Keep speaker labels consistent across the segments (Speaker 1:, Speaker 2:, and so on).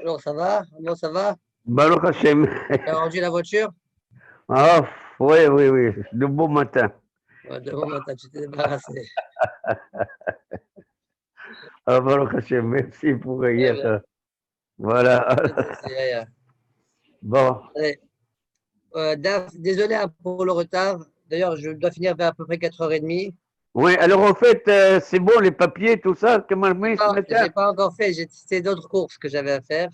Speaker 1: Alors, ça va? Comment ça va?
Speaker 2: Baruch Hashem.
Speaker 1: Tu as rendu la voiture?
Speaker 2: Ah, oui, oui, oui. De beau matin.
Speaker 1: Ouais, demain matin, tu t'es débarrassé.
Speaker 2: Ah, Baruch Hashem. Merci pour
Speaker 1: Très
Speaker 2: hier.
Speaker 1: bien.
Speaker 2: Voilà.
Speaker 1: Pas de souci, Yaya.
Speaker 2: Bon.
Speaker 1: Allez. Daf, désolé hein, pour le retard. D'ailleurs, je dois finir vers à peu près 4h30.
Speaker 2: Oui, alors en fait, c'est bon, les papiers, tout ça, comment je mets ce
Speaker 1: J'ai
Speaker 2: matin?
Speaker 1: pas encore fait. C'était d'autres courses que j'avais à faire.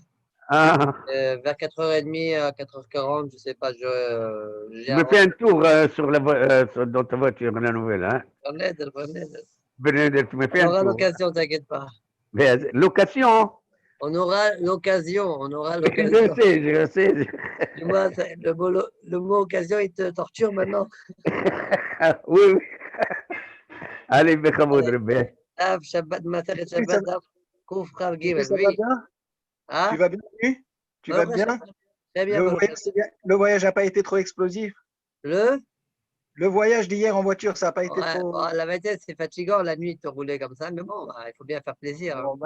Speaker 2: Ah,
Speaker 1: Vers 4h30 à 4h40, je sais pas. J'ai
Speaker 2: tu me fais
Speaker 1: arrangé.
Speaker 2: un tour dans ta voiture, la nouvelle, hein?
Speaker 1: Bonne aide.
Speaker 2: Benedek, tu me
Speaker 1: On
Speaker 2: fais un
Speaker 1: aura
Speaker 2: tour.
Speaker 1: l'occasion, t'inquiète pas.
Speaker 2: Mais, location.
Speaker 1: On aura l'occasion. On aura
Speaker 2: Je
Speaker 1: l'occasion.
Speaker 2: sais, je sais.
Speaker 1: Dis-moi, le mot occasion, il te torture maintenant?
Speaker 2: Oui, oui. Allez, Bechamod,
Speaker 1: Allez.
Speaker 2: Rebbe.
Speaker 1: Daf, Shabbat, Maser et
Speaker 3: Oui, ça,
Speaker 1: Shabbat, Daf, Kouf, Rav
Speaker 3: oui,
Speaker 1: Gimel.
Speaker 3: ça va
Speaker 1: Oui.
Speaker 3: bien? Tu
Speaker 1: Ah,
Speaker 3: vas bien, oui? Tu vas
Speaker 1: Baruch Hashem.
Speaker 3: bien?
Speaker 1: Très bien,
Speaker 3: Le
Speaker 1: Baruch
Speaker 3: voyage,
Speaker 1: Hashem.
Speaker 3: le voyage n'a pas été trop explosif.
Speaker 1: Le?
Speaker 3: Le voyage d'hier en voiture, ça n'a pas été
Speaker 1: Ouais,
Speaker 3: trop.
Speaker 1: bon, la vérité, c'est fatigant la nuit de rouler comme ça, mais bon, bah, il faut bien faire plaisir, hein.
Speaker 3: Bon,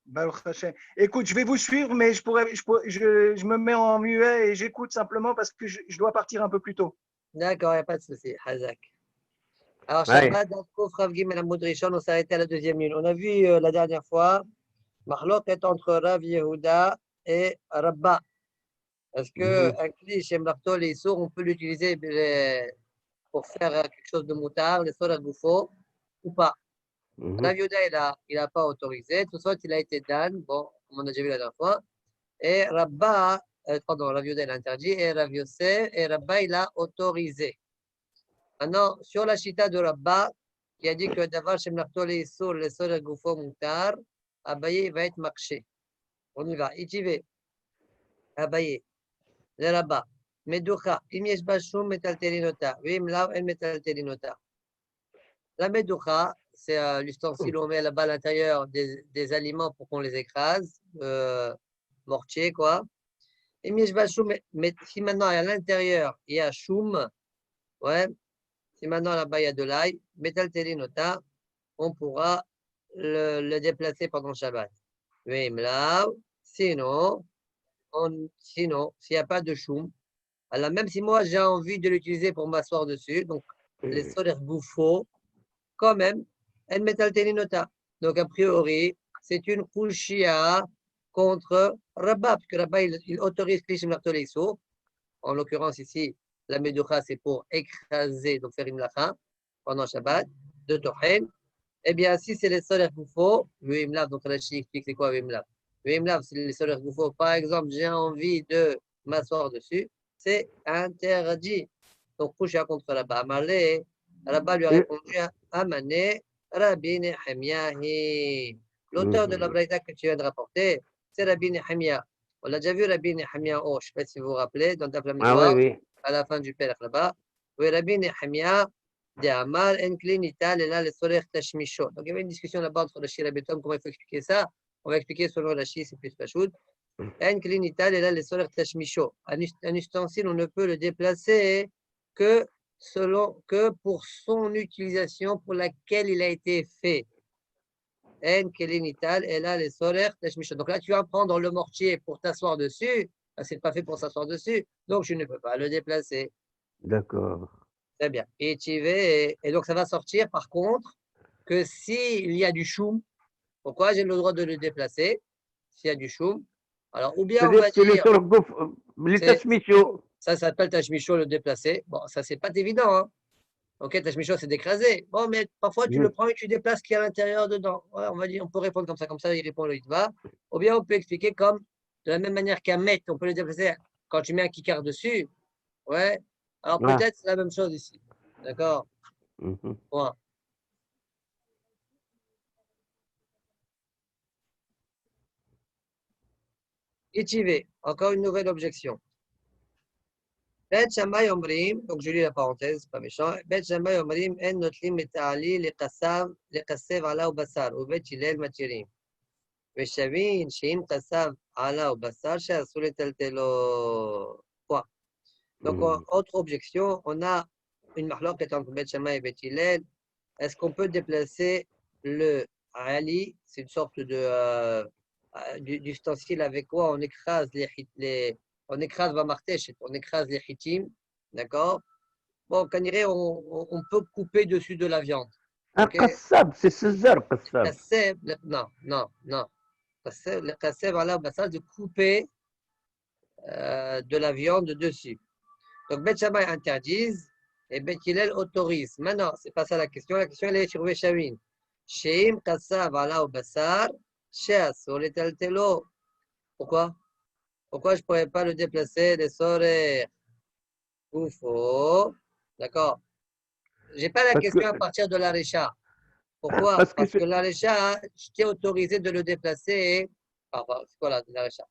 Speaker 3: Baruch Hashem. Écoute, je vais vous suivre, mais je me mets en muet et j'écoute simplement parce que je dois partir un peu plus tôt.
Speaker 1: D'accord, il n'y a pas de souci. Hazak. Alors,
Speaker 2: Ouais.
Speaker 1: Shabbat, Daf, Kouf, Rav Gimel, Amud Rishon, on s'est arrêté à la deuxième ligne. On a vu la dernière fois, Mahlok est entre Rav Yehuda et Rabba. Est-ce
Speaker 2: Mhm,
Speaker 1: qu'un cli chez Mlachto, les sourds, on peut l'utiliser pour faire quelque chose de moutard, les sourds à goufo, ou pas?
Speaker 2: mhm.
Speaker 1: Rav Yehuda, il a pas autorisé. Tout ça, il a été dan, bon, comme on a déjà vu la dernière fois. Et Rabba, pardon, Rav Yehuda, il a interdit, et Rav Yosef, et Rabba, il a autorisé. Maintenant, sur la chita de Rabba, qui a dit que d'avoir chez Mlachto, les sourds à goufo, moutard, Abaye, il va être marché. On y va. Itive, Abaye. לרבה, מדוחה, אם יש בה שום מטלטלין אותה, ואם לאו אין מטלטלין אותה. La medoucha, c'est l'ustensile où on met là-bas à l'intérieur des aliments pour qu'on les écrase, mortier quoi. Et mais si maintenant à l'intérieur il y a choum, ouais, si maintenant là-bas il y a de l'ail, metaltelinota, on pourra le déplacer pendant le Shabbat. Oui, sinon, sinon, s'il n'y a pas de choum, alors, même si moi, j'ai envie de l'utiliser pour m'asseoir dessus, donc les solaires gouffaux, quand même, elle metaltelinota. Donc, a priori, c'est une kushia contre Rabat, parce que Rabat, il autorise Klishim Lartoleiso. En l'occurrence, ici, la Medoucha, c'est pour écraser, donc faire une lacha pendant Shabbat, de Tohen. Eh bien, si c'est les solaires gouffaux, Vimlav, donc Rashi explique c'est quoi Vimlav. Vimlav, c'est les solaires gouffaux. Par exemple, j'ai envie de m'asseoir dessus, c'est interdit. Donc, Kusha contre Rabba Amalé, Rabba lui a
Speaker 2: Et-
Speaker 1: répondu Amane, Rabbi Nehemiahi. L'auteur de la
Speaker 2: Mhm.
Speaker 1: Braïta que tu viens de rapporter, c'est Rabbi Nehemia. On l'a déjà vu, Rabbi Nehemia, oh, je ne sais pas si vous vous rappelez, dans Daf
Speaker 2: Ah oui,
Speaker 1: Lamidwa,
Speaker 2: oui.
Speaker 1: à la fin du Père là-bas. Oui, Rabbi Nehemia, d'Amal, Enklinita, Lela, les Soler Tashmisho. Donc, il y avait une discussion là-bas entre Rashi et Rabbi Tom, comment il faut expliquer ça. On va expliquer selon Rashi, c'est plus Pachoud. Enklinita, Lela, les Soler Tashmisho. Un ustensile, on ne peut le déplacer que pour son utilisation pour laquelle il a été fait. Enklinita, Lela, les Soler Tashmisho. Donc là, tu vas prendre le mortier pour t'asseoir dessus. C'est pas fait pour s'asseoir dessus, donc je ne peux pas le déplacer.
Speaker 2: D'accord.
Speaker 1: Très bien. Et tu vas, et donc ça va sortir par contre que s'il y a du choum, pourquoi j'ai le droit de le déplacer s'il y a du choum? Alors, ou bien on
Speaker 2: C'est-à-dire
Speaker 1: va
Speaker 2: que les
Speaker 1: dire,
Speaker 2: sorghouf, les
Speaker 1: c'est,
Speaker 2: tasmichos.
Speaker 1: ça s'appelle tachmicho le déplacer. Bon, ça c'est pas évident, hein. Ok, tachmicho c'est d'écraser. Bon, mais parfois tu le
Speaker 2: Mhm.
Speaker 1: prends et tu déplaces ce qu'il y a à l'intérieur dedans. Ouais, on va dire, on peut répondre comme ça il répond le va. Ou bien on peut expliquer comme de la même manière qu'un mètre, on peut le déplacer quand tu mets un kikar dessus. Ouais. Alors
Speaker 2: Ah.
Speaker 1: peut-être c'est la même chose ici. D'accord?
Speaker 2: Mhm.
Speaker 1: Point. Étivé, encore une nouvelle objection. Bet Shammai Omrim, donc je lis la parenthèse, pas méchant. Bet Shammai Omrim, en notlim metali lekassev ala ou basar, ou bet Hillel matirim. ושבין שאם כסף עלה או בשר שאסור לטלטלו. Point. Donc,
Speaker 2: Mhm.
Speaker 1: autre objection, on a une mahloket entre Bet Shammai et Bet Hillel. Est-ce qu'on peut déplacer le Ali, c'est une sorte de d'ustensiles avec quoi on écrase on écrase Vamarteshet, on écrase les chitim, d'accord? Bon, Kaniré, on peut couper dessus de la viande.
Speaker 2: Un
Speaker 1: Ok?
Speaker 2: qassab, c'est César qassab.
Speaker 1: Kasseb, non. Le kasseb, voilà, bah, ça, de couper de la viande dessus. Donc, Bet Shammai interdisent et Bet Hillel autorise. Maintenant, c'est pas ça la question. La question, elle est sur Béchawin. Sheim kassav ala au basar, sheas, sur les teltelo. Pourquoi? Pourquoi je ne pourrais pas le déplacer des soreilles? Oufo. D'accord. Je n'ai pas la
Speaker 2: Parce que,
Speaker 1: question à partir de l'Arecha. Pourquoi?
Speaker 2: parce que
Speaker 1: Parce que l'Arecha, je t'ai autorisé de le déplacer. Pardon, c'est quoi l'Arecha?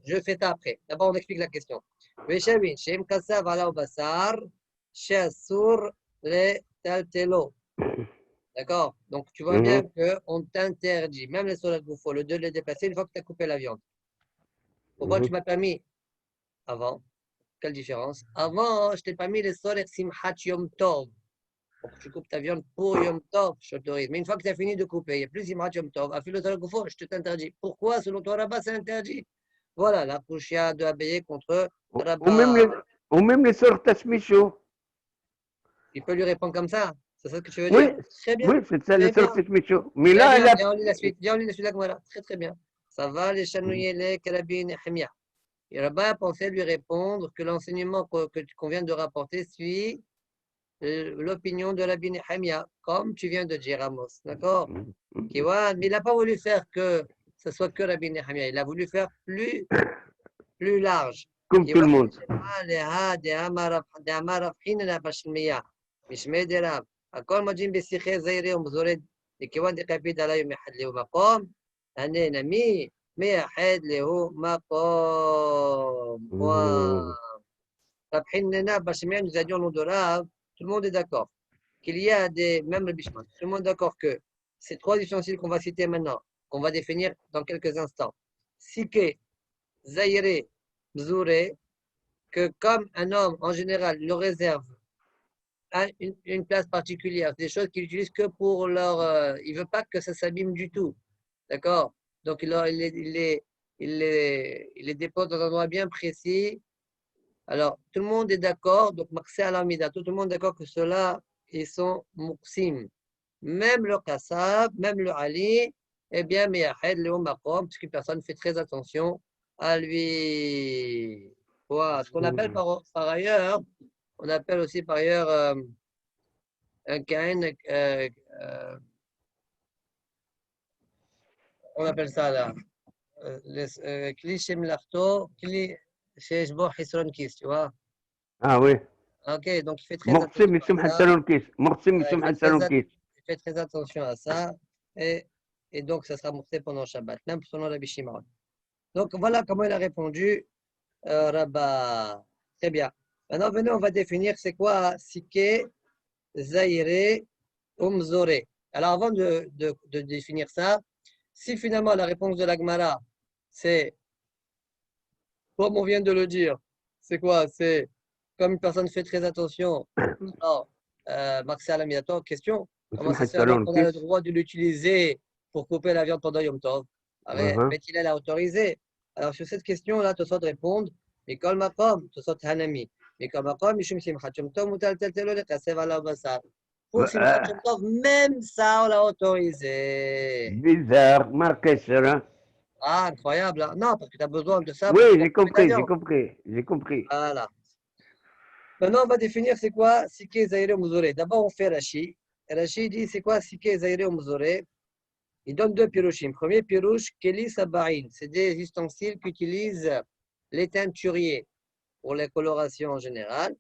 Speaker 1: Je fais ça après. D'abord, on explique la question. Veshavin, Shem Kassav ala Basar, Shasur le Taltelo. D'accord? Donc, tu vois bien qu'on t'interdit, même les soleils goufo, de le déplacer une fois que tu as coupé la viande. Pourquoi tu m'as permis avant? Quelle différence? Avant, je t'ai pas mis les soleils Simchat Yom Tov. Pour que tu coupes ta viande pour Yom Tov, je t'autorise. Mais une fois que tu as fini de couper, il n'y a plus Simchat Yom Tov. Afilo soleil goufo, je t'interdis. Pourquoi, selon toi, Rabat, c'est interdit? Voilà, la pouchia de Abeye contre Rabat.
Speaker 2: ou même les sœurs Tashmichou.
Speaker 1: Il peut lui répondre comme ça. C'est ça que tu veux
Speaker 2: Oui,
Speaker 1: dire? Très bien.
Speaker 2: oui, c'est ça, les
Speaker 1: Très bien.
Speaker 2: sœurs Tashmichou. Mais
Speaker 1: Très
Speaker 2: là,
Speaker 1: bien.
Speaker 2: elle a.
Speaker 1: Viens, on lit la suite. Viens, on lit la suite. Voilà. Très, très bien. Ça va, les chanouillés, les carabines et Hemia. Et Rabat a pensé lui répondre que l'enseignement qu'on vient de rapporter suit l'opinion de Rabbi Nehemia, comme tu viens de dire, Amos. D'accord? Kiwan, mais il n'a pas voulu faire que ce soit que Rabbi Nehemia. Il a voulu faire plus large.
Speaker 2: Comme tout le monde.
Speaker 1: הכל מג'ים בשיחי זעירי ומזורד, לכיוון דקפיד עליי ומייחד לו מקום, הנהנה מי מייחד לו מקום. Rabhinena, Bashemia, nous a dit au nom de Rav, tout le monde est d'accord qu'il y a même le Bishman, tout le monde est d'accord que ces trois ustensiles qu'on va citer maintenant, qu'on va définir dans quelques instants, Sike, Zaire, Mzoure, que comme un homme en général le réserve à une place particulière, des choses qu'il utilise que pour leur. Il ne veut pas que ça s'abîme du tout. D'accord? Donc il les dépose dans un endroit bien précis. Alors, tout le monde est d'accord, donc Marseille Alamida, tout le monde est d'accord que ceux-là, ils sont Muqsim. Même le Kassab, même le Ali, eh bien, Meyahed, le Makom, puisqu'une personne fait très attention à lui. Voilà. Ce qu'on appelle par ailleurs, on appelle aussi par ailleurs un Kain, on appelle ça là, Kli Shem Lachto, Kli Sheshbo Hisron Kis, tu vois.
Speaker 2: Ah oui.
Speaker 1: Ok, donc il fait très attention
Speaker 2: Morsim,
Speaker 1: à
Speaker 2: Missum
Speaker 1: ça.
Speaker 2: Hassan Kis. Morsim, Missum Hassan Kis.
Speaker 1: Il fait très attention à ça. Et donc, ça sera montré pendant Shabbat, même selon Rabbi Shimon. Donc, voilà comment il a répondu Rabat. Très bien. Maintenant, venez, on va définir c'est quoi Sike, Zaire, Umzore. Alors, avant de définir ça, si finalement la réponse de l'Agmara, c'est, comme on vient de le dire, c'est quoi? C'est comme une personne fait très attention. Alors, Marcel Amiato, question. Comment
Speaker 2: Missum
Speaker 1: ça se fait alors
Speaker 2: Hassan
Speaker 1: qu'on a le
Speaker 2: Kis.
Speaker 1: droit de l'utiliser pour couper la viande pendant Yom Tov? Mais il a autorisé. Alors, sur cette question-là, Tosot répondre, Mikol Makom, Tosot Hanami. Mikol Makom, Mishum Simchat Yom Tov, Mutal Teltelo, le Kasev ala Basar. Pour Simchat Yom Tov, même ça, on l'a autorisé.
Speaker 2: Bizarre, marqué ça.
Speaker 1: Ah, incroyable. Hein? Non, parce que tu as besoin de ça
Speaker 2: Oui,
Speaker 1: pour pouvoir
Speaker 2: j'ai
Speaker 1: couper ta
Speaker 2: compris, j'ai
Speaker 1: viande.
Speaker 2: compris, j'ai compris.
Speaker 1: Voilà. Maintenant, on va définir c'est quoi Sike, Zaire, Muzore. D'abord, on fait Rashi. Rashi dit c'est quoi Sike, Zaire, Muzore. Il donne deux pirouchim. Premier pirouche, Keli Sabaïn. C'est des ustensiles qu'utilisent les teinturiers pour les colorations en général.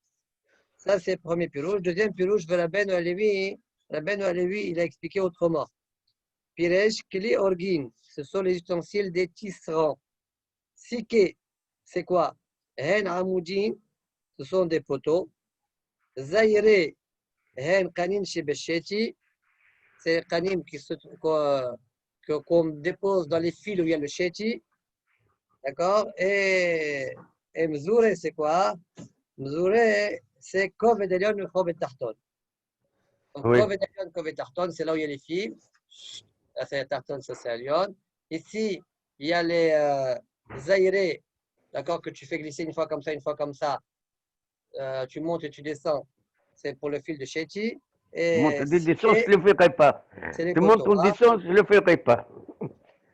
Speaker 1: Ça, c'est le premier pirouche. Deuxième pirouche, Rabbeinu Alevi. Rabbeinu Alevi, il a expliqué autrement. Piresh, Keli Orgin. Ce sont les ustensiles des tisserands. Sike, c'est quoi Hen Amoudin. Ce sont des poteaux. Zaire, Hen Kanin Shebesheti. C'est les kanim qu'on dépose dans les fils où il y a le sheti. D'accord? Et Mzoure, c'est quoi? Mzoure, c'est Kov et Delion et Kov et Tarton. Donc,
Speaker 2: Oui.
Speaker 1: Kov et Delion, Kov et Tarton, c'est là où il y a les fils. Là, c'est Tarton, ça c'est Elion. Ici, il y a les zaïrés, d'accord, que tu fais glisser une fois comme ça, une fois comme ça. Tu montes et tu descends. C'est pour le fil de Chéti.
Speaker 2: Monte
Speaker 1: Et
Speaker 2: des descentes,
Speaker 1: Siké,
Speaker 2: je ne le ferai pas.
Speaker 1: c'est les
Speaker 2: Tu montes en
Speaker 1: Kotora.
Speaker 2: descente, je ne le ferai pas.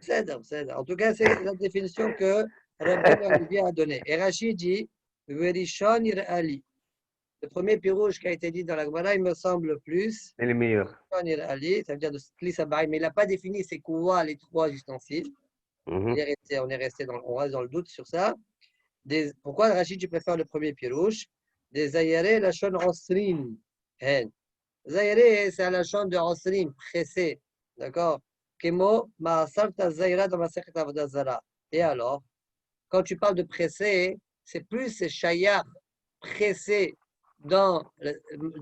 Speaker 1: C'est. En tout cas, c'est la définition que Rabbeinu Halevi a donnée. Et Rachid dit, Verishon Ali. Le premier pirouge qui a été dit dans la Gemara, il me semble plus.
Speaker 2: C'est le meilleur.
Speaker 1: Verishon Ali, ça veut dire de Kli Sabai, mais il n'a pas défini c'est quoi les trois ustensiles.
Speaker 2: Mhm.
Speaker 1: On reste dans le doute sur ça. Pourquoi Rachid, tu préfères le premier pirouge? Des Zayare, la chon Osrin. Zayare, c'est la chon de Osrin, pressé. D'accord? Kemo, Ma'asarta Zayra dans ma Sechet Avodah Zara. Et alors, quand tu parles de pressé, c'est plus Shayar pressé dans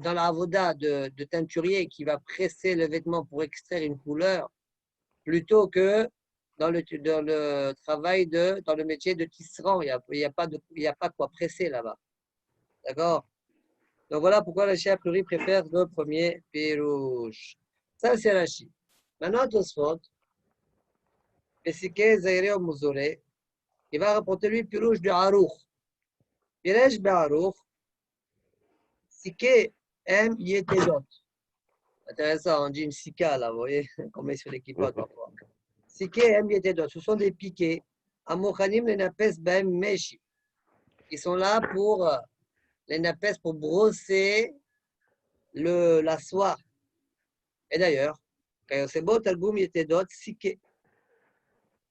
Speaker 1: la avoda de teinturier qui va presser le vêtement pour extraire une couleur, plutôt que dans le travail dans le métier de tisserand. Il y a pas quoi presser là-bas. D'accord? Donc voilà pourquoi Rashi a priori préfère le premier pirouche. Ça, c'est Rashi. Maintenant, Tosfot, Pesike Zaire Mouzouré, il va rapporter lui pirouche de Harouk. Pirouche de Harouk, Sike M Yetedot. Intéressant, on dit une sika là, vous voyez, qu'on met sur l'équipage parfois. Sike M Yetedot, ce sont des piquets. Amochanim les napes Baem Meshi. Ils sont là pour les napes pour brosser la soie. Et d'ailleurs, c'est beau, Talgum Yetedot, Sike.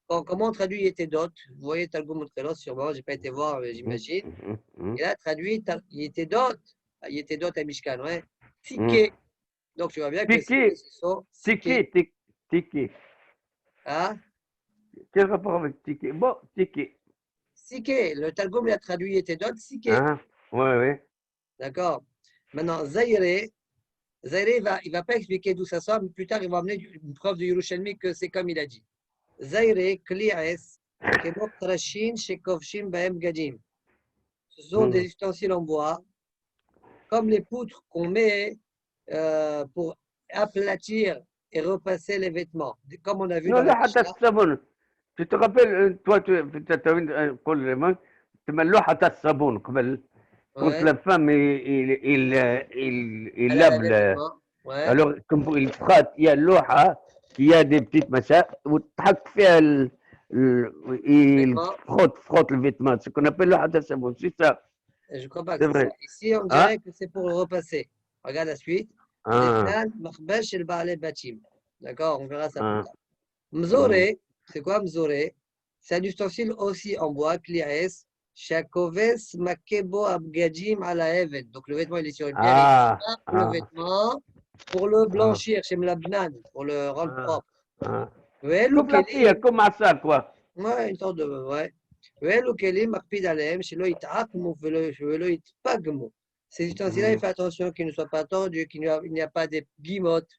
Speaker 1: Comment on traduit Yetedot? Vous voyez Talgum Moutrelos, sûrement, je n'ai pas été voir, j'imagine. Il a traduit Yetedot à Mishkan, ouais. Sike. Donc tu vois bien que
Speaker 2: Ticket,
Speaker 1: ce sont
Speaker 2: ticket, ticket.
Speaker 1: Ah,
Speaker 2: Quel rapport avec ticket? Bon, ticket.
Speaker 1: Sike. Le Talgum l'a traduit Yetedot, Sike.
Speaker 2: Hein? Ouais, ouais.
Speaker 1: D'accord. Maintenant, Zaire, il va pas expliquer d'où ça sort, mais plus tard, il va amener une preuve de Yerushalmi que c'est comme il a dit. Zaire, Kli'es, Kemok Trashin, Shekovshim, Baem Gadim. Ce sont des ustensiles en bois, comme les poutres qu'on met pour aplatir et repasser les vêtements, comme on a vu
Speaker 2: Non,
Speaker 1: dans la
Speaker 2: là, حتى
Speaker 1: Mishnah.
Speaker 2: الصابون. Tu te rappelles, toi, tu تقول لي تملوا حتى الصابون قبل. Quand
Speaker 1: Ouais,
Speaker 2: la femme, il
Speaker 1: elle a
Speaker 2: lave
Speaker 1: les vêtements. Ouais,
Speaker 2: alors, comme il frotte, il y a l'oha, qui a des petites machins, où il
Speaker 1: vêtements.
Speaker 2: frotte le vêtement. Ce qu'on appelle le hatasabon, c'est ça,
Speaker 1: Je ne crois pas que
Speaker 2: c'est
Speaker 1: c'est ça.
Speaker 2: vrai.
Speaker 1: Ici, on
Speaker 2: Hein?
Speaker 1: dirait que c'est pour le repasser. Regarde la suite.
Speaker 2: Ah,
Speaker 1: D'accord, on verra ça plus
Speaker 2: ah,
Speaker 1: tard. Mzore, c'est quoi Mzore? C'est un ustensile aussi en bois, Kliaes, Shakoves Makebo Abgadim à la Eved. Donc le vêtement, il est sur une pierre et il
Speaker 2: ah,
Speaker 1: tape le
Speaker 2: ah,
Speaker 1: vêtement pour le
Speaker 2: ah,
Speaker 1: blanchir, chez Mlabnan, pour le rendre
Speaker 2: ah,
Speaker 1: propre.
Speaker 2: ah.
Speaker 1: Velu
Speaker 2: Comme la fille,
Speaker 1: Kelim,
Speaker 2: comme ça, quoi.
Speaker 1: ouais, une sorte de. Ouais. Velu Kelim, Makpid Alem, Shelo Itakmu, Velo Itpagmu. Ces ustensiles-là, il fait attention qu'ils ne soient pas tordus, qu'il n'y a pas des guimottes,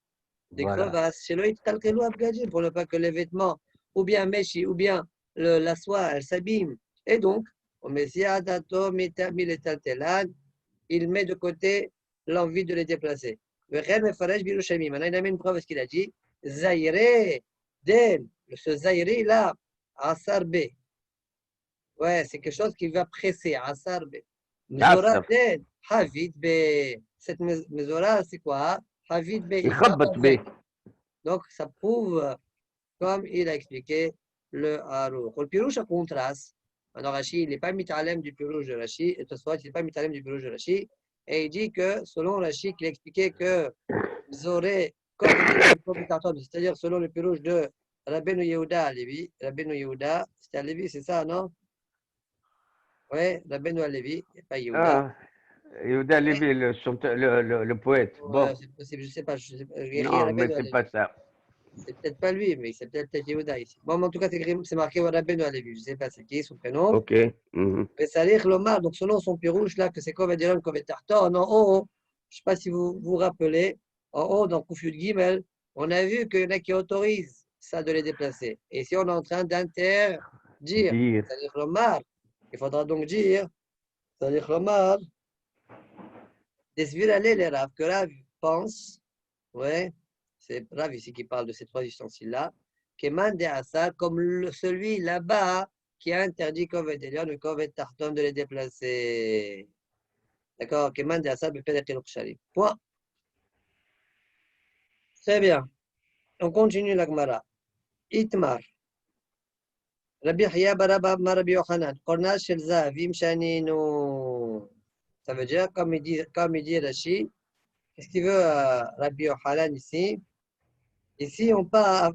Speaker 1: des
Speaker 2: Voilà.
Speaker 1: crevasses. Chez Loïc Talkelou Abgadjim, pour ne pas que les vêtements, ou bien Meshi, ou bien la soie, elle s'abîme. Et donc, au Messia Dato Miletaltelan, il met de côté l'envie de les déplacer. Maintenant, il a mis une preuve de ce qu'il a dit. Zaire, Den, ce Zaire là, Asarbe. Ouais, c'est quelque chose qui va presser, Asarbe. Mzora
Speaker 2: تعصب
Speaker 1: Den, Havid Be. Cette Mzora, c'est quoi? Havid Be, il tape
Speaker 2: يخبط به.
Speaker 1: avec. Donc, ça prouve, comme il a expliqué, le Harouk. Le pirouche à contraste. Alors, Rashi, il n'est pas mitalem du pirouche de Rashi, et Tosfot, il n'est pas mitalem du pirouche de Rashi. Et il dit que, selon Rashi, qu'il a expliqué que Zoré, c'est-à-dire selon le pirouche de Rabbeinu Yehuda à Lévi, Rabbeinu Yehuda, c'était à Lévi, c'est ça, non? Oui, Rabbeinu à Lévi, et pas Yehuda.
Speaker 2: Ah, Yehuda Levi, le poète.
Speaker 1: Ouais,
Speaker 2: Bon,
Speaker 1: c'est possible, je ne sais pas. Je sais pas.
Speaker 2: non, mais
Speaker 1: Rabbeinu à
Speaker 2: c'est pas
Speaker 1: Lévi.
Speaker 2: ça.
Speaker 1: C'est peut-être pas lui, mais c'est peut-être Yehuda ici. Bon, mais en tout cas, c'est marqué Rabbeinu Alevi. Je ne sais pas c'est qui, son prénom.
Speaker 2: Ok. Mhm.
Speaker 1: Mais Salih Lomar, donc selon son pirouche, là, que c'est Kovadiron, Kovetartor, en haut, je ne sais pas si vous vous rappelez, en haut, dans Kufyud Gimel, on a vu qu'il y en a qui autorisent ça de les déplacer. Et si on est en train d'interdire,
Speaker 2: Dire.
Speaker 1: Salih Lomar, il faudra donc dire, Salih Lomar, Desvir aller les Rav, que Rav pense, ouais, c'est Rav ici qui parle de ces trois ustensiles-là, Keman de Asa, comme celui là-bas qui a interdit Kovet Elion, le Kovet Tarton de les déplacer. D'accord? Keman de Asa, Bepedek el Kshalim. Point. Très bien. On continue la Gemara. Itmar. Rabbi Hiya Baraba Rabbi Yochanan. Korna shel Zahavim Shaninu. Ça veut dire, comme il dit Rashi, qu'est-ce qu'il veut Rabbi Yochanan ici? Ici, on parle,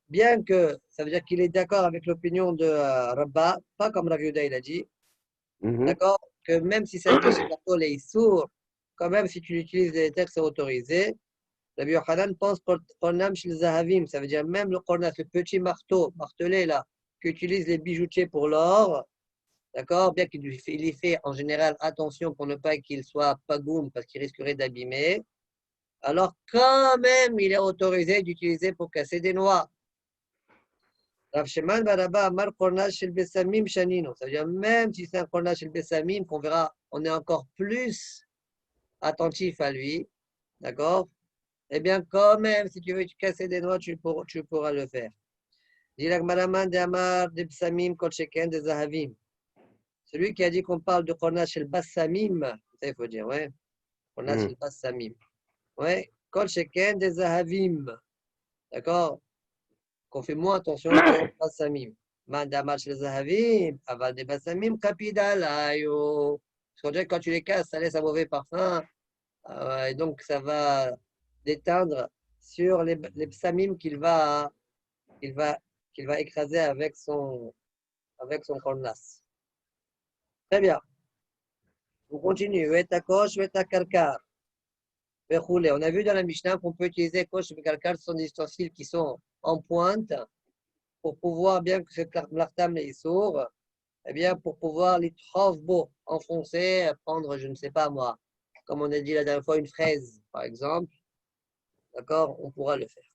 Speaker 1: bien que ça veut dire qu'il est d'accord avec l'opinion de Rabba, pas comme Rabbi Yehuda il a dit, d'accord, que même si ça dit chez Bartol est sourd, quand même si tu utilises des textes autorisés, Rabbi Yochanan pense Qornam shel Zahavim, ça veut dire même le Qorna, ce petit martelet là, qu'utilisent les bijoutiers pour l'or, d'accord, bien qu'il y fait en général attention pour ne pas qu'il soit pagoum parce qu'il risquerait d'abîmer. Alors, quand même, il est autorisé d'utiliser pour casser des noix. Rav Sheman Baraba Amar Kornach shel Besamim Shanino. Ça veut dire, même si c'est un Kornach shel Besamim, qu'on verra, on est encore plus attentif à lui. D'accord? Eh bien, quand même, si tu veux casser des noix, tu pourras le faire. Dilak Maraman de Amar de Besamim Kol Sheken de Zahavim. Celui qui a dit qu'on parle de Kornach shel Bassamim, ça il faut dire, ouais. Kornach shel Bassamim. Ouais, Kol Sheken des Zahavim. D'accord? Qu'on fait moins attention que Bassamim. Mandamar chez les Zahavim, aval des Bassamim, Kapidalayo. Parce qu'on dirait que quand tu les casses, ça laisse un mauvais parfum. Et donc, ça va déteindre sur les Bassamim qu'il va écraser avec son cornas. Très bien. On continue. Veta kosh, veta karkar. On a vu dans la Mishnah qu'on peut utiliser kosh et karkar, ce sont des ustensiles qui sont en pointe pour pouvoir, bien que ce l'artam est sourd, eh bien, pour pouvoir les beau, enfoncer, prendre, je ne sais pas moi, comme on a dit la dernière fois, une fraise, par exemple. D'accord? On pourra le faire.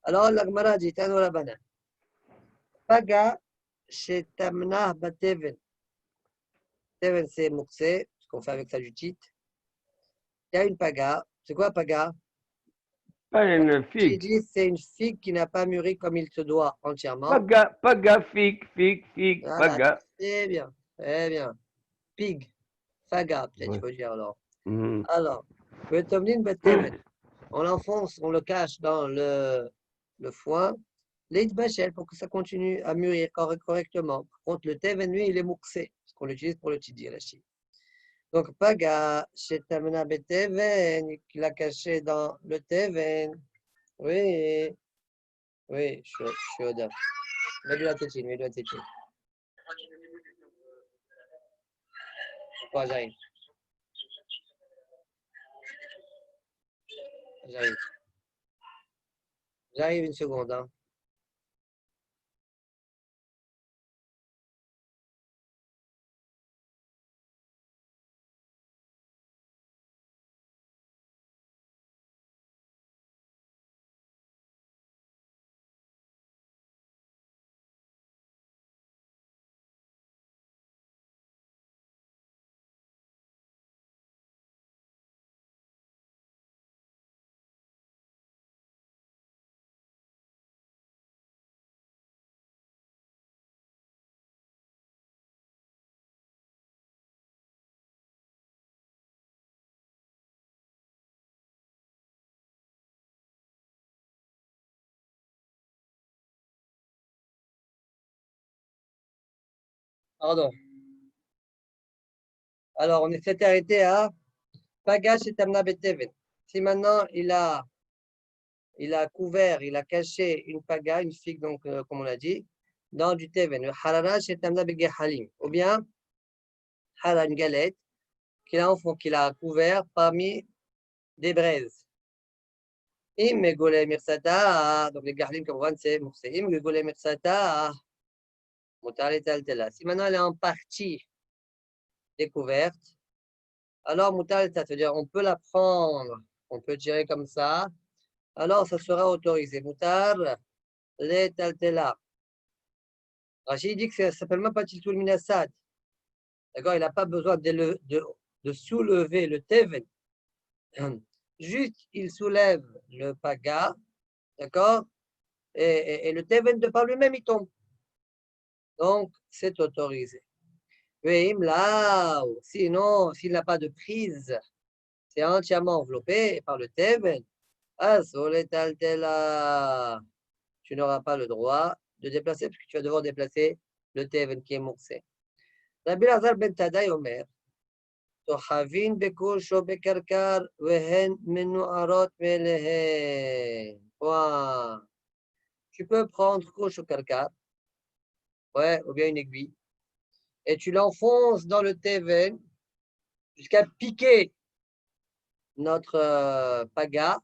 Speaker 1: Alors, la Gemara dit, Tano Rabbanan. Paga chez Tamnah Bateven. Teven, c'est Moukse, ce qu'on fait avec sa jutite. Il y a une paga. C'est quoi paga?
Speaker 2: Pas une figue.
Speaker 1: Dit, c'est une figue qui n'a pas mûri comme il se doit entièrement.
Speaker 2: Paga, figue,
Speaker 1: Voilà,
Speaker 2: paga.
Speaker 1: très bien, très bien. Pig, faga, peut-être, il faut dire alors. Alors, on l'enfonce, on le cache dans le foin, l'eidbachel pour que ça continue à mûrir correctement. Par contre, le teven, lui, il est mouxé, parce qu'on l'utilise pour le tidirachi. Donc, paga, chez Tamna beteven, qu'il a caché dans le teven. Oui, oui, je suis au dehors. Mets-lui la tétine, mets-lui la tétine. Pourquoi j'arrive? J'arrive. J'arrive une seconde. Hein. Pardon. Alors, on s'était arrêté à Pagash et Tamna Beteven. Si maintenant il a couvert, il a caché une paga, une figue, donc, comme on l'a dit, dans du Teven, le Hararash et Tamna Begehalim, ou bien Hara, une galette, qu'il a couvert parmi des braises. Im Megole Mirsata, donc les Gahalim, comme on voit, c'est Moussé. Im Megole Mirsata, Moutar et Taltela. Si maintenant elle est en partie découverte, alors Moutar, ça veut dire on peut la prendre, on peut tirer comme ça, alors ça sera autorisé. Moutar, les Taltela. Rachid dit que ça ne s'appelle même pas Tiltul Minassad. D'accord, il n'a pas besoin de soulever le Teven. Juste, il soulève le Paga, d'accord, et le Teven de par lui-même, il tombe. Donc, c'est autorisé. Mais là, sinon, s'il n'a pas de prise, c'est entièrement enveloppé par le Teven. Tu n'auras pas le droit de déplacer, parce que tu vas devoir déplacer le Teven qui est moursé. Rabbi Elazar ben Tadai Omer, Tohavin bekouch ou bekarkar, wehen menuarot melehen. Tu peux prendre couche ou karkar, ouais, ou bien une aiguille, et tu l'enfonces dans le Teven jusqu'à piquer notre paga,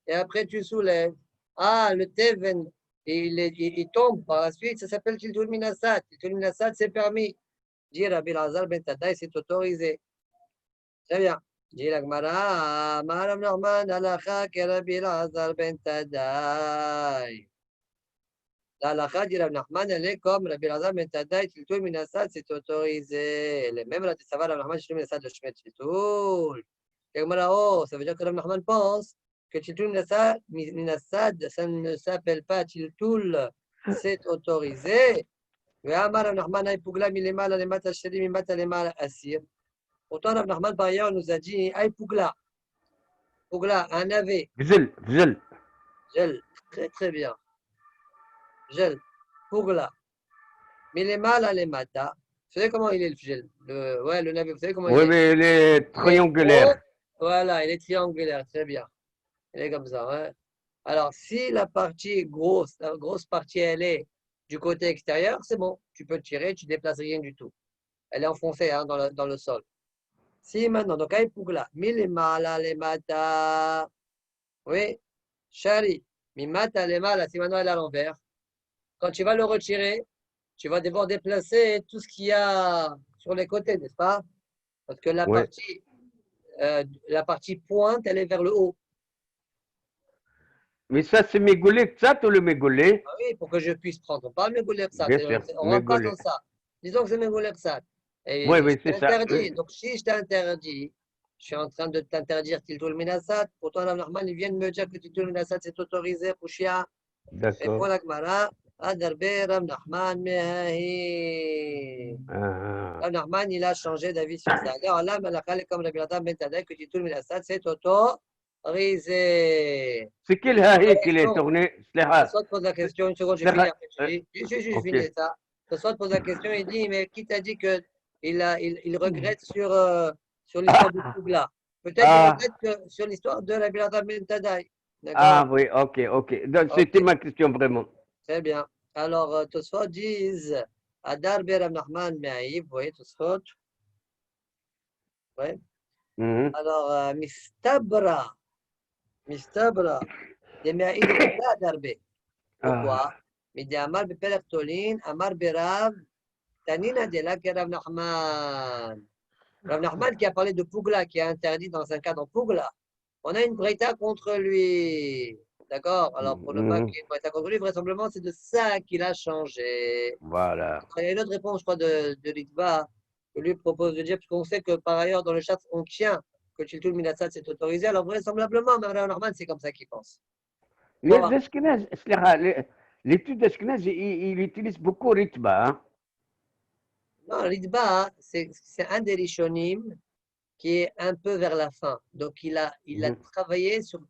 Speaker 1: et après tu soulèves. Ah, le Teven, il tombe par la suite, ça s'appelle Tiltul Minasat. Tiltul Minasat, c'est permis. Dire Rabbi Elazar ben Tadai, c'est autorisé. Très bien. Dit la Gemara, Maram Norman, Alacha, que Rabbi Elazar ben Tadai. La halakha dit Rav Nachman, elle est comme Rabbi Elazar ben Tadai, Tiltul Minasat, c'est autorisé. Même la Tessava, Rav Nachman, Tiltul Minasat, le Shmet Tiltul. Oh, ça veut dire que Rav Nachman pense que Tiltul Minasat, ça ne s'appelle pas Tiltul, c'est autorisé. Pourtant, Rav Nachman, par ailleurs, nous a dit Aïe Pougla. Pougla, un navet.
Speaker 2: Gzel, gzel.
Speaker 1: Gel, très très bien. Gel, Pougla. Milémal les mata. Vous savez comment il est le gel? Ouais, le navet, vous savez comment
Speaker 2: Oui,
Speaker 1: il est?
Speaker 2: mais il est triangulaire.
Speaker 1: Voilà, il est triangulaire, très bien. Il est comme ça. Hein? Alors, si la partie grosse, la grosse partie, elle est du côté extérieur, c'est bon. Tu peux tirer, tu ne déplaces rien du tout. Elle est enfoncée hein, dans le sol. Si maintenant, donc, Aïpougla, Milimala les mata. Oui, Chari, Mimata les mala, si maintenant elle est à l'envers. Quand tu vas le retirer, tu vas devoir déplacer tout ce qu'il y a sur les côtés, n'est-ce pas? Parce que
Speaker 2: Ouais.
Speaker 1: la partie pointe, elle est vers le haut.
Speaker 2: Mais ça, c'est Mégolé, ça, ou le Mégolé?
Speaker 1: Ah oui, pour que je puisse prendre. On parle Megoulersat.
Speaker 2: Bien sûr,
Speaker 1: On ne rentre pas
Speaker 2: Mégolé.
Speaker 1: dans ça. Disons que c'est Megoulersat.
Speaker 2: Oui,
Speaker 1: Et
Speaker 2: oui,
Speaker 1: je
Speaker 2: c'est ça.
Speaker 1: t'interdis. Donc, si je t'interdis, je suis en train de t'interdire Tiltul Minasat. Pourtant, la Norman, ils viennent me dire que Tiltul Minasat, c'est autorisé pour Chia. Et pour
Speaker 2: D'accord.
Speaker 1: la Gemara, Adarbe Rav Nachman Mehahi.
Speaker 2: Ah.
Speaker 1: Rav Nachman, il a changé d'avis sur ça. Alors là, Malachal, comme Rabbi Elazar ben Tadai, que Tiltul Minasat, c'est autorisé.
Speaker 2: C'est quel hahi qu'il est tourné?
Speaker 1: Soit pose la question, une seconde, j'ai fini, après tu dis. Je
Speaker 2: Ok.
Speaker 1: finis ça. Soit pose la question, il dit, mais qui t'a dit qu'il regrette sur l'histoire du Pougla? Peut-être qu'il regrette sur l'histoire de la Bilata Ben Tadai.
Speaker 2: Ah
Speaker 1: D'accord?
Speaker 2: oui, ok, ok. Donc, c'était
Speaker 1: Ok,
Speaker 2: ma question vraiment.
Speaker 1: très bien. Alors, Tosfot disent, Adar Beram Nachman Me'aïb, vous voyez, Tosfot. Ouais.
Speaker 2: Mhm.
Speaker 1: Alors, Mistabra, de Me'aïb et Adar Be. Pourquoi?
Speaker 2: Ah.
Speaker 1: Mais Amar Beperek Tolin, Amar Berav, Tanina de la Rav Nachman. Rav Nachman qui a parlé de Pougla, qui est interdit dans un cadre Pougla. On a une breita contre lui. D'accord? Alors, pour ne pas qu'il y ait une breita contre lui, vraisemblablement, c'est de ça qu'il a changé.
Speaker 2: Voilà.
Speaker 1: Il y a une autre réponse, je crois, de Litva, que lui propose de dire, parce qu'on sait que par ailleurs, dans le chat, on tient que Tiltul Minassat c'est autorisé. Alors, vraisemblablement, mais Rav Nachman, c'est comme ça qu'il pense. On va
Speaker 2: Les
Speaker 1: voir.
Speaker 2: Ashkénazes, l'étude d'Ashkénaz, il utilise beaucoup Ritba. Hein?
Speaker 1: Non, Litva, c'est un des Rishonim qui est un peu vers la fin. Donc, il a
Speaker 2: Mhm.
Speaker 1: travaillé sur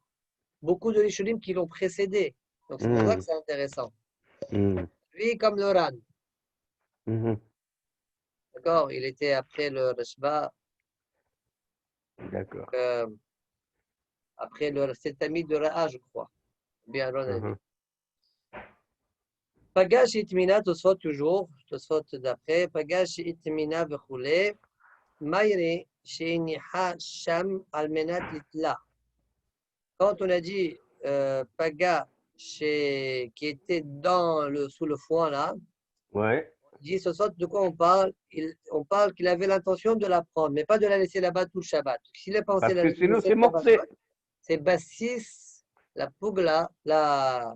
Speaker 1: beaucoup de Rishonim qui l'ont précédé. Donc, c'est pour ça que c'est intéressant.
Speaker 2: Mhm.
Speaker 1: Lui, comme le Ran,
Speaker 2: Mhm.
Speaker 1: d'accord, il était après le Rashba,
Speaker 2: D'accord.
Speaker 1: après le cet ami de Ra'a, je crois. Bien, Ron a dit.
Speaker 2: Mhm.
Speaker 1: Pagash itmina, Tosfot toujours, Tosfot d'après, Pagash itmina v'choulé, Mayre, she'iniha sham almenat litla. Quand on a dit Paga qui était sous le foin là,
Speaker 2: Ouais.
Speaker 1: on dit ce soir de quoi on parle? On parle qu'il avait l'intention de la prendre, mais pas de la laisser là-bas tout le Shabbat. S'il a pensé
Speaker 2: Parce
Speaker 1: la
Speaker 2: que sinon,
Speaker 1: laisser
Speaker 2: c'est
Speaker 1: là-bas,
Speaker 2: morcé.
Speaker 1: c'est Bassis, la Pougla, la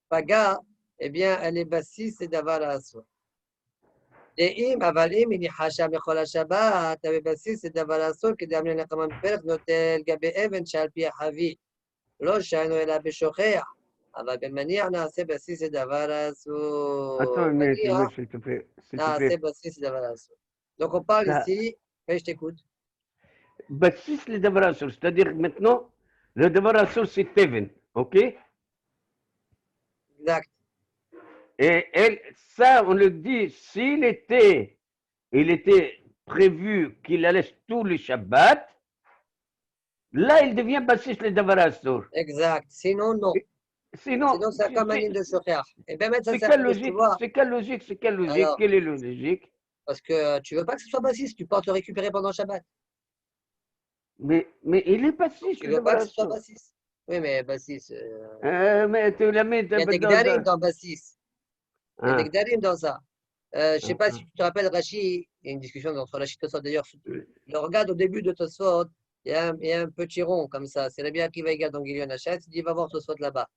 Speaker 1: Paga, eh bien, elle est Bassis et Davaraso. Et avalim, il y a Hacham et Shabbat, avec Bassis et Davaraso, qui d'amener la commande père, notel, Gabé Even, Chalpi, Havi. לא שהיינו אלא בשוכח, אבל במניח נעשה בסיס לדבר אסור.
Speaker 2: Attends une minute,
Speaker 1: מניח
Speaker 2: s'il te plaît. S'il te
Speaker 1: נעשה
Speaker 2: plaît.
Speaker 1: בסיס לדבר אסור. Donc on parle
Speaker 2: Ça,
Speaker 1: ici, et je t'écoute.
Speaker 2: Bassis le Davarasur, c'est-à-dire que maintenant, le Davarasur c'est Teven, ok?
Speaker 1: Exact.
Speaker 2: Et elle, ça, on le dit, il était prévu qu'il allait tous les Shabbats, là, il devient Bassis le Davarasur.
Speaker 1: Exact. Sinon, non.
Speaker 2: Sinon,
Speaker 1: Sinon, c'est comme un nid de chauffeur. Et bien, mettre ça,
Speaker 2: c'est
Speaker 1: c'est
Speaker 2: quelle
Speaker 1: parce que tu
Speaker 2: logique?
Speaker 1: vois.
Speaker 2: C'est quelle logique? C'est quelle logique?
Speaker 1: Alors,
Speaker 2: Quelle est la logique?
Speaker 1: parce que tu veux pas que ce soit bassiste, tu peux te récupérer pendant Shabbat.
Speaker 2: Mais il est Bassis
Speaker 1: Tu
Speaker 2: le
Speaker 1: veux pas que ce soit
Speaker 2: Davarasur.
Speaker 1: bassiste. Oui, mais bassiste.
Speaker 2: Mais tu la mets
Speaker 1: Il y a des gdarim dans bassiste. Il y a des gdarim dans ça. Je ne sais pas si tu te rappelles, Rashi, il y a une discussion entre Rashi et Tosfot d'ailleurs. Le regarde au début de Tosfot, il y a un petit rond comme ça. C'est Rabbi Akiva Iga dans Gilion Hachet, il dit va voir Tosfot là-bas.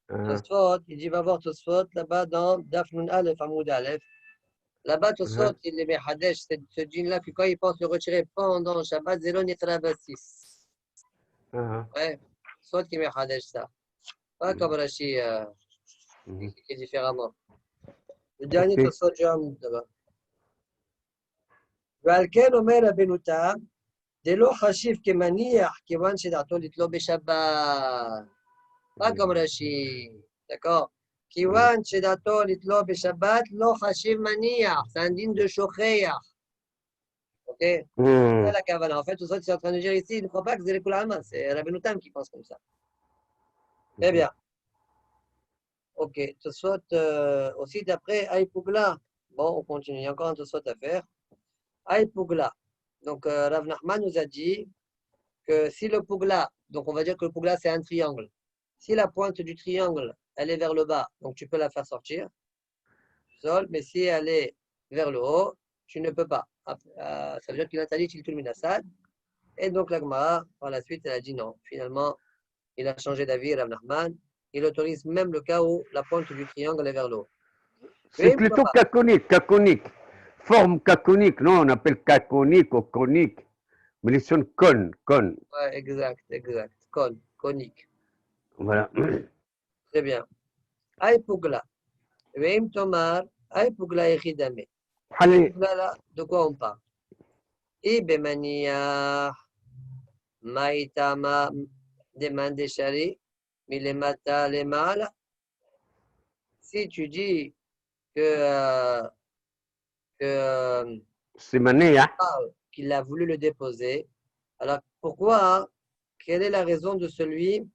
Speaker 1: Tosfot, il dit va voir Tosfot là-bas dans Daf Nun Aleph, Amoud Aleph. Là-bas, Tosfot, il les met Hadesh, ce djinn-là, que quand il pense le retirer pendant Shabbat, Zélo Nitra Bassis. Ouais, Tosfot qui met Hadesh ça. Pas comme Rashi, qui explique différemment. Le dernier Tosfot, je là-bas. ועל כן אומר רבנו תם, דלא חשיב כמניח, כיוון שדעתו לתלו בשבת. pas comme Rashi, d'accord? כיוון שדעתו לתלו בשבת, לא חשיב מניח, c'est un digne de שוכח. Ok? C'est la kavana. En fait, tout ça, tu es en train de dire ici, il ne croit pas que c'est les Koulama, c'est Rabbeinu Tam qui pense comme ça. Très bien. Ok, Tosfot, aussi d'après Aïpougla. Bon, on continue, il y a encore un Tosfot à faire. Aïpougla. Donc, Rav Nachman nous a dit que si le Pougla, donc on va dire que le Pougla c'est un triangle, si la pointe du triangle elle est vers le bas, donc tu peux la faire sortir, sol, mais si elle est vers le haut, tu ne peux pas. Ça veut dire qu'il interdit Tiltul Minassad. Et donc la Gemara, par la suite, elle a dit non. Finalement, il a changé d'avis, Rav Nachman. Il autorise même le cas où la pointe du triangle est vers le haut.
Speaker 2: C'est plutôt caconique. Forme caconique, non, on appelle caconique ou conique. Mais ils sont cône.
Speaker 1: Ouais, exact. Conique.
Speaker 2: Voilà.
Speaker 1: Très bien. Aïpougla. Veim Tomar, Aïpougla Echidame. Aïpougla, là, de quoi on parle? Ibemania, Maïtama, demande Shari, Milemata, Lemal. Si tu dis que
Speaker 2: C'est Mania.
Speaker 1: qu'il a voulu le déposer, alors pourquoi? Quelle est la raison de celui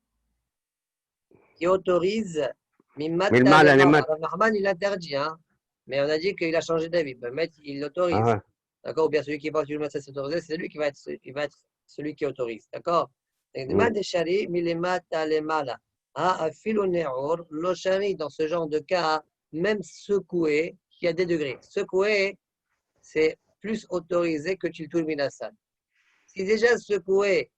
Speaker 1: qui autorise Mimata Lemal? Rahman, il interdit, hein? Mais on a dit qu'il a changé d'avis. Ben, il l'autorise. D'accord? Ou bien celui qui pense que le matin s'est autorisé, c'est lui qui va être celui qui autorise. D'accord? Demande Shari, Milemata Lemala. Afilu Ne'or, lo Shari, dans ce genre de cas, même secoué, qui a des degrés. Secoué, c'est plus autorisé que Tiltul Minassad. Si déjà secoué,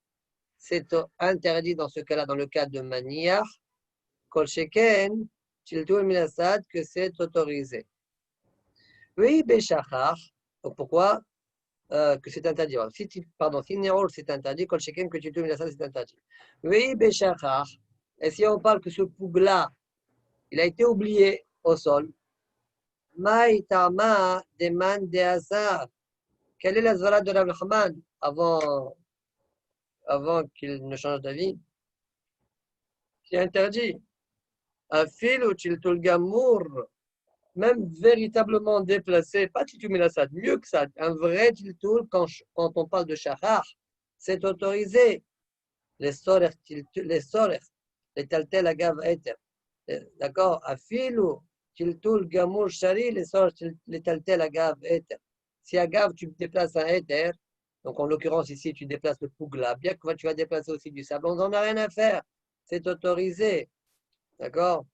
Speaker 1: c'est interdit dans ce cas-là, dans le cas de Maniar, Kol Sheken, Tiltul Minassad, que c'est autorisé. Oui, Béchachar, donc pourquoi que c'est interdit? Si Néol c'est interdit, Kol Sheken, que Tiltul Minassad, c'est interdit. Oui, Béchachar, et si on parle que ce pougla, il a été oublié au sol, Maïtama demande de Hazar. Quelle est la zvara de Rav Nachman avant qu'il ne change d'avis? Qui interdit un fil ou Tiltul Gamour, même véritablement déplacé, pas Tiltul Minassad, mieux que ça, un vrai Tiltul, quand on parle de Shahar, c'est autorisé. Les sorers, les Taltel Agav Eter. D'accord? Un fil ou Tiltul Gamour Shari, les sorers, les Taltel Agav Eter. Si Agav, tu déplaces un Eter, donc en l'occurrence ici, tu déplaces le Pougla, bien que tu vas déplacer aussi du sable, on n'en a rien à faire. C'est autorisé. D'accord?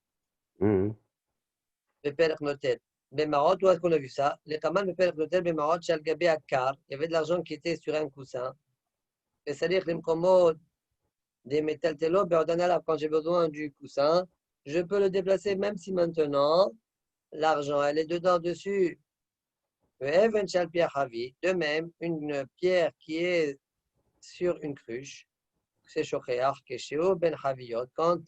Speaker 1: Beperek Notel. Bemarot, où est-ce qu'on a vu ça? Les Kaman Beperek Notel, Bemarot, Shalgabé Akar. Il y avait de l'argent qui était sur un coussin. Et c'est-à-dire que les commodes des métal télo, quand j'ai besoin du coussin, je peux le déplacer même si maintenant l'argent, elle est dedans dessus. De même, une pierre qui est sur une cruche, c'est Shochéar, Kéchéo, Ben Haviyot, quand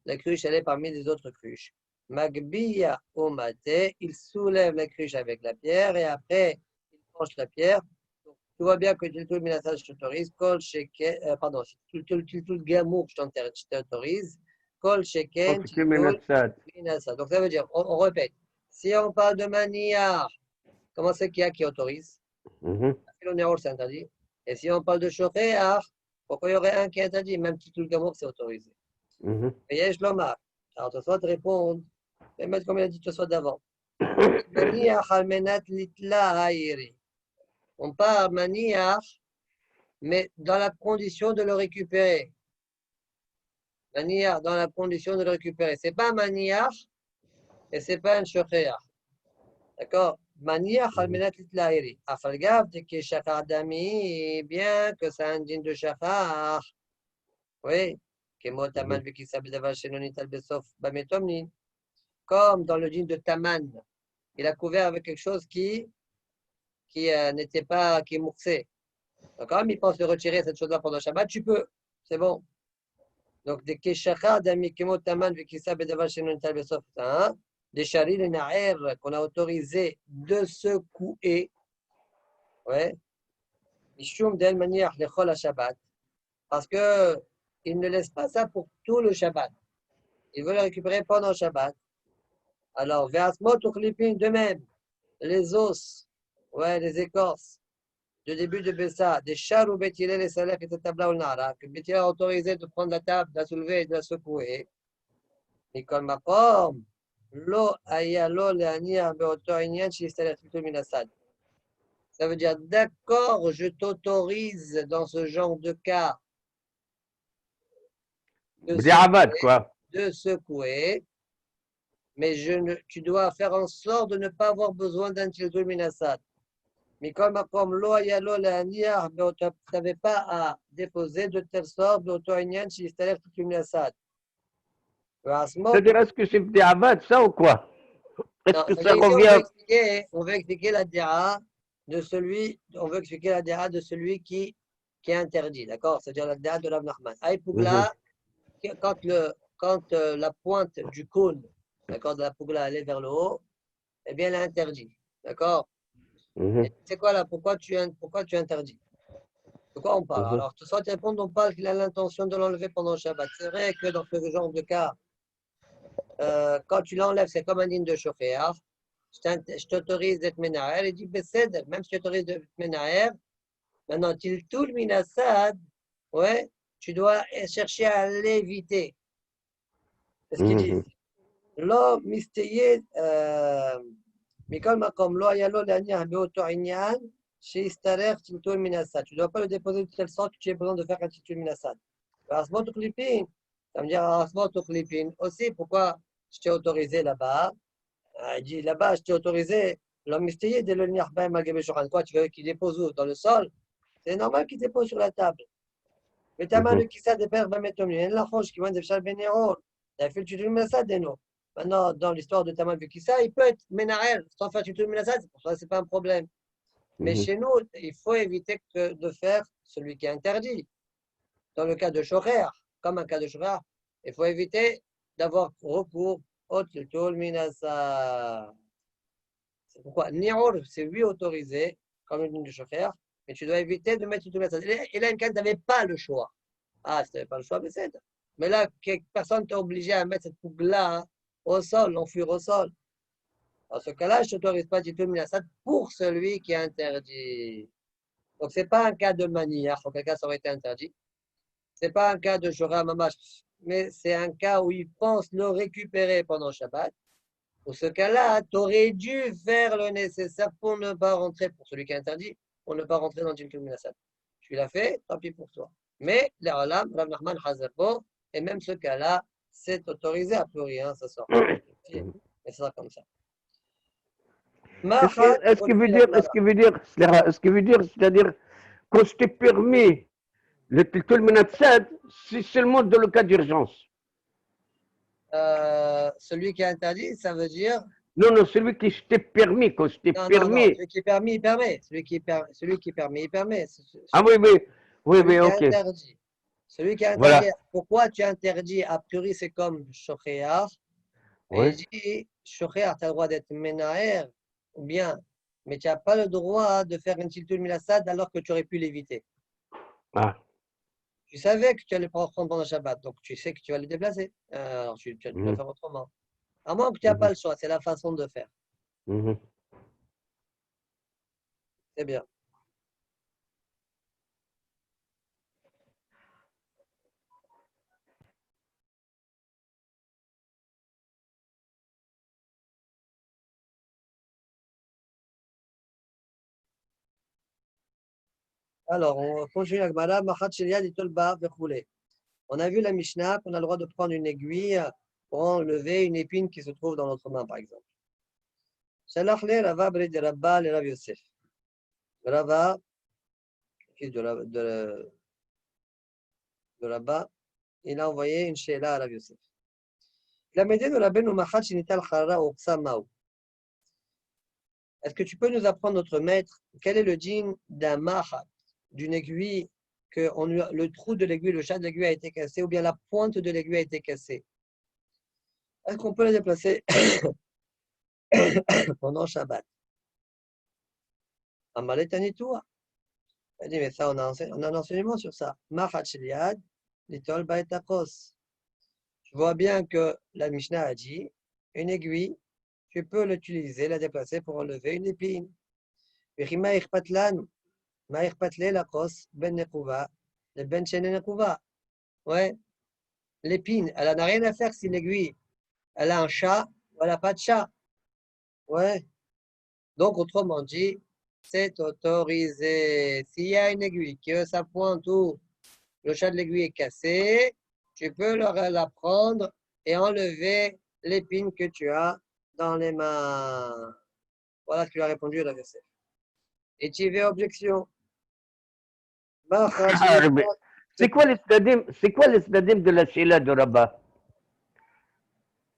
Speaker 1: la cruche, elle est parmi les autres cruches. Magbiya au maté, il soulève la cruche avec la pierre et après, il penche la pierre. Donc, tu vois bien que Tiltul Minassad, je t'autorise. Kol Sheken, pardon, Tiltul Gamour, je t'autorise. Kol Sheken, Tiltul Minassad. Donc, ça veut dire, on répète, si on parle de maniar, comment c'est qu'il y a qui autorise? C'est interdit. Et si on parle de Shochear, pourquoi il y aurait un qui est interdit? Même Tiltul Gamour, c'est autorisé. Et Yesh Lomar. Alors, tu vas te répondre, mais mettre comme il a dit tout ça d'avant. On parle maniar, mais dans la condition de le récupérer. Maniar, dans la condition de le récupérer. Ce n'est pas maniar et ce n'est pas un shokhéar. D'accord? Maniar, halmenat litlairi. Afalgav, de que shachar dami, bien que c'est un dîne de shachar. Oui. Comme dans le dîne de Taman, il a couvert avec quelque chose qui n'était pas, qui est moursé. Donc, quand même, il pense de retirer cette chose-là pendant Shabbat, tu peux, c'est bon. Donc, des Keshachar, d'Amikemo Taman, Vikisa, Bedavar, Shenon, Talbesof, des Charil et Naer qu'on a autorisé de secouer, ouais, Mishum d'elle manière, les Chol à Shabbat, parce que il ne laisse pas ça pour tout le Shabbat. Il veut le récupérer pendant Shabbat. Alors, Ve'asmot ou Klipin, de même, les os, ouais, les écorces, de début de Bessa, des chars ou Bétilé, les salafs et tabla ou nara, que Bétilé a autorisé de prendre la table, de la soulever et de la secouer. Et comme ma forme, lo aya lo leania beotoinyan chistalatitul minasad. Ça veut dire, d'accord, je t'autorise dans ce genre de cas de secouer, mais tu dois faire en sorte de ne pas avoir besoin d'un tiltul minasad. Mais comme l'eau tu n'avais pas à déposer de telle sorte d'auto-ignan si c'est-à-dire toute une assad.
Speaker 2: C'est-à-dire, est-ce que c'est Bdiavad, ça ou quoi? Est-ce que ça revient?
Speaker 1: On veut expliquer la dira de celui, on veut expliquer la dira de celui qui est interdit, d'accord? C'est-à-dire la dira de Rav Nachman. Aïpougla, quand la pointe du cône, d'accord, de la pougla elle est vers le haut, eh bien, elle est interdite, d'accord? C'est quoi là? Pourquoi tu interdis? De quoi on parle? Alors, tout ça, tu réponds, on parle qu'il a l'intention de l'enlever pendant le Shabbat. C'est vrai que dans ce genre de cas, quand tu l'enlèves, c'est comme un digne de chauffeur. Je t'autorise d'être ména'er. Il dit, même si tu autorises d'être ména'er, maintenant, tout le minassad, ouais, tu dois chercher à l'éviter. C'est ce qu'il dit. L'homme mystérieux, Mikol Makom, lo ayalo l'aniah beoto inyan, chez Istarer, Tiltul Minasad. Tu ne dois pas le déposer de telle sorte que tu aies besoin de faire un Tiltul Minasad. Asmot ou Klipin, ça me dit Asmot ou Klipin aussi, pourquoi je t'ai autorisé là-bas? Il dit là-bas, je t'ai autorisé, l'homme mystérieux de l'Oniar Ben Magabé Shoran. Quoi, tu veux qu'il dépose où? Dans le sol? C'est normal qu'il dépose sur la table. Mais ta main, le Kissa de Père Bametom, il y a la frange qui vient de Chal Benero, il a fait le Tiltul Minasad de nous. Maintenant, dans l'histoire de Taman Vekissa, il peut être Ménarel sans faire Tiltul Minasad, c'est pour ça que ce n'est pas un problème. Mais chez nous, il faut éviter de faire celui qui est interdit. Dans le cas de Shocher, comme un cas de Shocher, il faut éviter d'avoir recours au Tiltul Minasad. C'est pourquoi Ni'ur, c'est lui autorisé, comme une ligne de Shocher, mais tu dois éviter de mettre Tiltul Minasad. Et là, tu n'avais pas le choix. Ah, si tu n'avais pas le choix, mais c'est. Mais là, personne t'a obligé à mettre cette pougle-là au sol, l'enfuir au sol. Dans ce cas-là, je ne t'autorise pas Tiltul Minasad pour celui qui est interdit. Donc, ce n'est pas un cas de manière, en quel cas ça aurait été interdit. Ce n'est pas un cas de Shora Mamash, mais c'est un cas où il pense le récupérer pendant Shabbat. Pour ce cas-là, tu aurais dû faire le nécessaire pour ne pas rentrer, pour celui qui est interdit, pour ne pas rentrer dans Tiltul Minasad. Tu l'as fait, tant pis pour toi. Mais, Rav Nachman Hazarbo, et même ce cas-là, c'est autorisé a priori, hein, ça sort. Mais ça sera comme ça.
Speaker 2: Est-ce qu'il veut dire, c'est-à-dire, qu'on s'est permis le Tiltul Minasad, c'est seulement dans le cas d'urgence?
Speaker 1: Celui qui est interdit, ça veut dire.
Speaker 2: Non, celui qui s'était permis, qu'on s'était permis.
Speaker 1: Non, celui qui est permis, il permet. Celui qui est permis, il permet.
Speaker 2: Ah oui, ok.
Speaker 1: Interdit. Celui qui a
Speaker 2: Voilà.
Speaker 1: interdit, pourquoi tu interdis, a priori c'est comme Shochear, et
Speaker 2: Oui.
Speaker 1: il dit, Shochear, tu as le droit d'être Menaher, ou bien, mais tu n'as pas le droit de faire une Tiltul Milassad alors que tu aurais pu l'éviter.
Speaker 2: Ah.
Speaker 1: Tu savais que tu allais prendre pendant le Shabbat, donc tu sais que tu vas le déplacer. Alors tu dois
Speaker 2: Mhm.
Speaker 1: faire autrement. À moins que tu n'as pas
Speaker 2: Mhm.
Speaker 1: le choix, c'est la façon de faire.
Speaker 2: Mhm.
Speaker 1: C'est bien. Alors, on continue avec Mara, Machat Shelia, Ditolba, Verhoulé. On a vu la Mishnah qu'on a le droit de prendre une aiguille pour enlever une épine qui se trouve dans notre main, par exemple. Shalach le Rava Bri de Rabba le Rav Yosef. Rava, fils de Rabba, il a envoyé une Sheila à Rav Yosef. La médaille de Rabbeinu Machat Shinital Chara Ursa Mao. Est-ce que tu peux nous apprendre, notre maître, quel est le djinn d'un Machat, d'une aiguille, que le trou de l'aiguille, le chat de l'aiguille a été cassé, ou bien la pointe de l'aiguille a été cassée? Est-ce qu'on peut la déplacer pendant Shabbat? Amaletanitua. Elle dit, mais ça, on a un enseignement sur ça. Machat Sheliad, Litol Baetakos. Je vois bien que la Mishnah a dit, une aiguille, tu peux l'utiliser, la déplacer pour enlever une épine. Vechima Ichpatlan, Maïrpatle la kos, Ben Nekouva, le Ben Shene Nekouva. Ouais, l'épine, elle n'a rien à faire si l'aiguille, elle a un chat ou elle n'a pas de chat. Ouais, donc autrement dit, c'est autorisé. S'il y a une aiguille qui a sa pointe ou le chat de l'aiguille est cassé, tu peux la prendre et enlever l'épine que tu as dans les mains. Voilà ce qu'il a répondu à la verset. Et tu veux objection?
Speaker 2: Ah, mais c'est quoi le stadim de la Sheila de Rabat?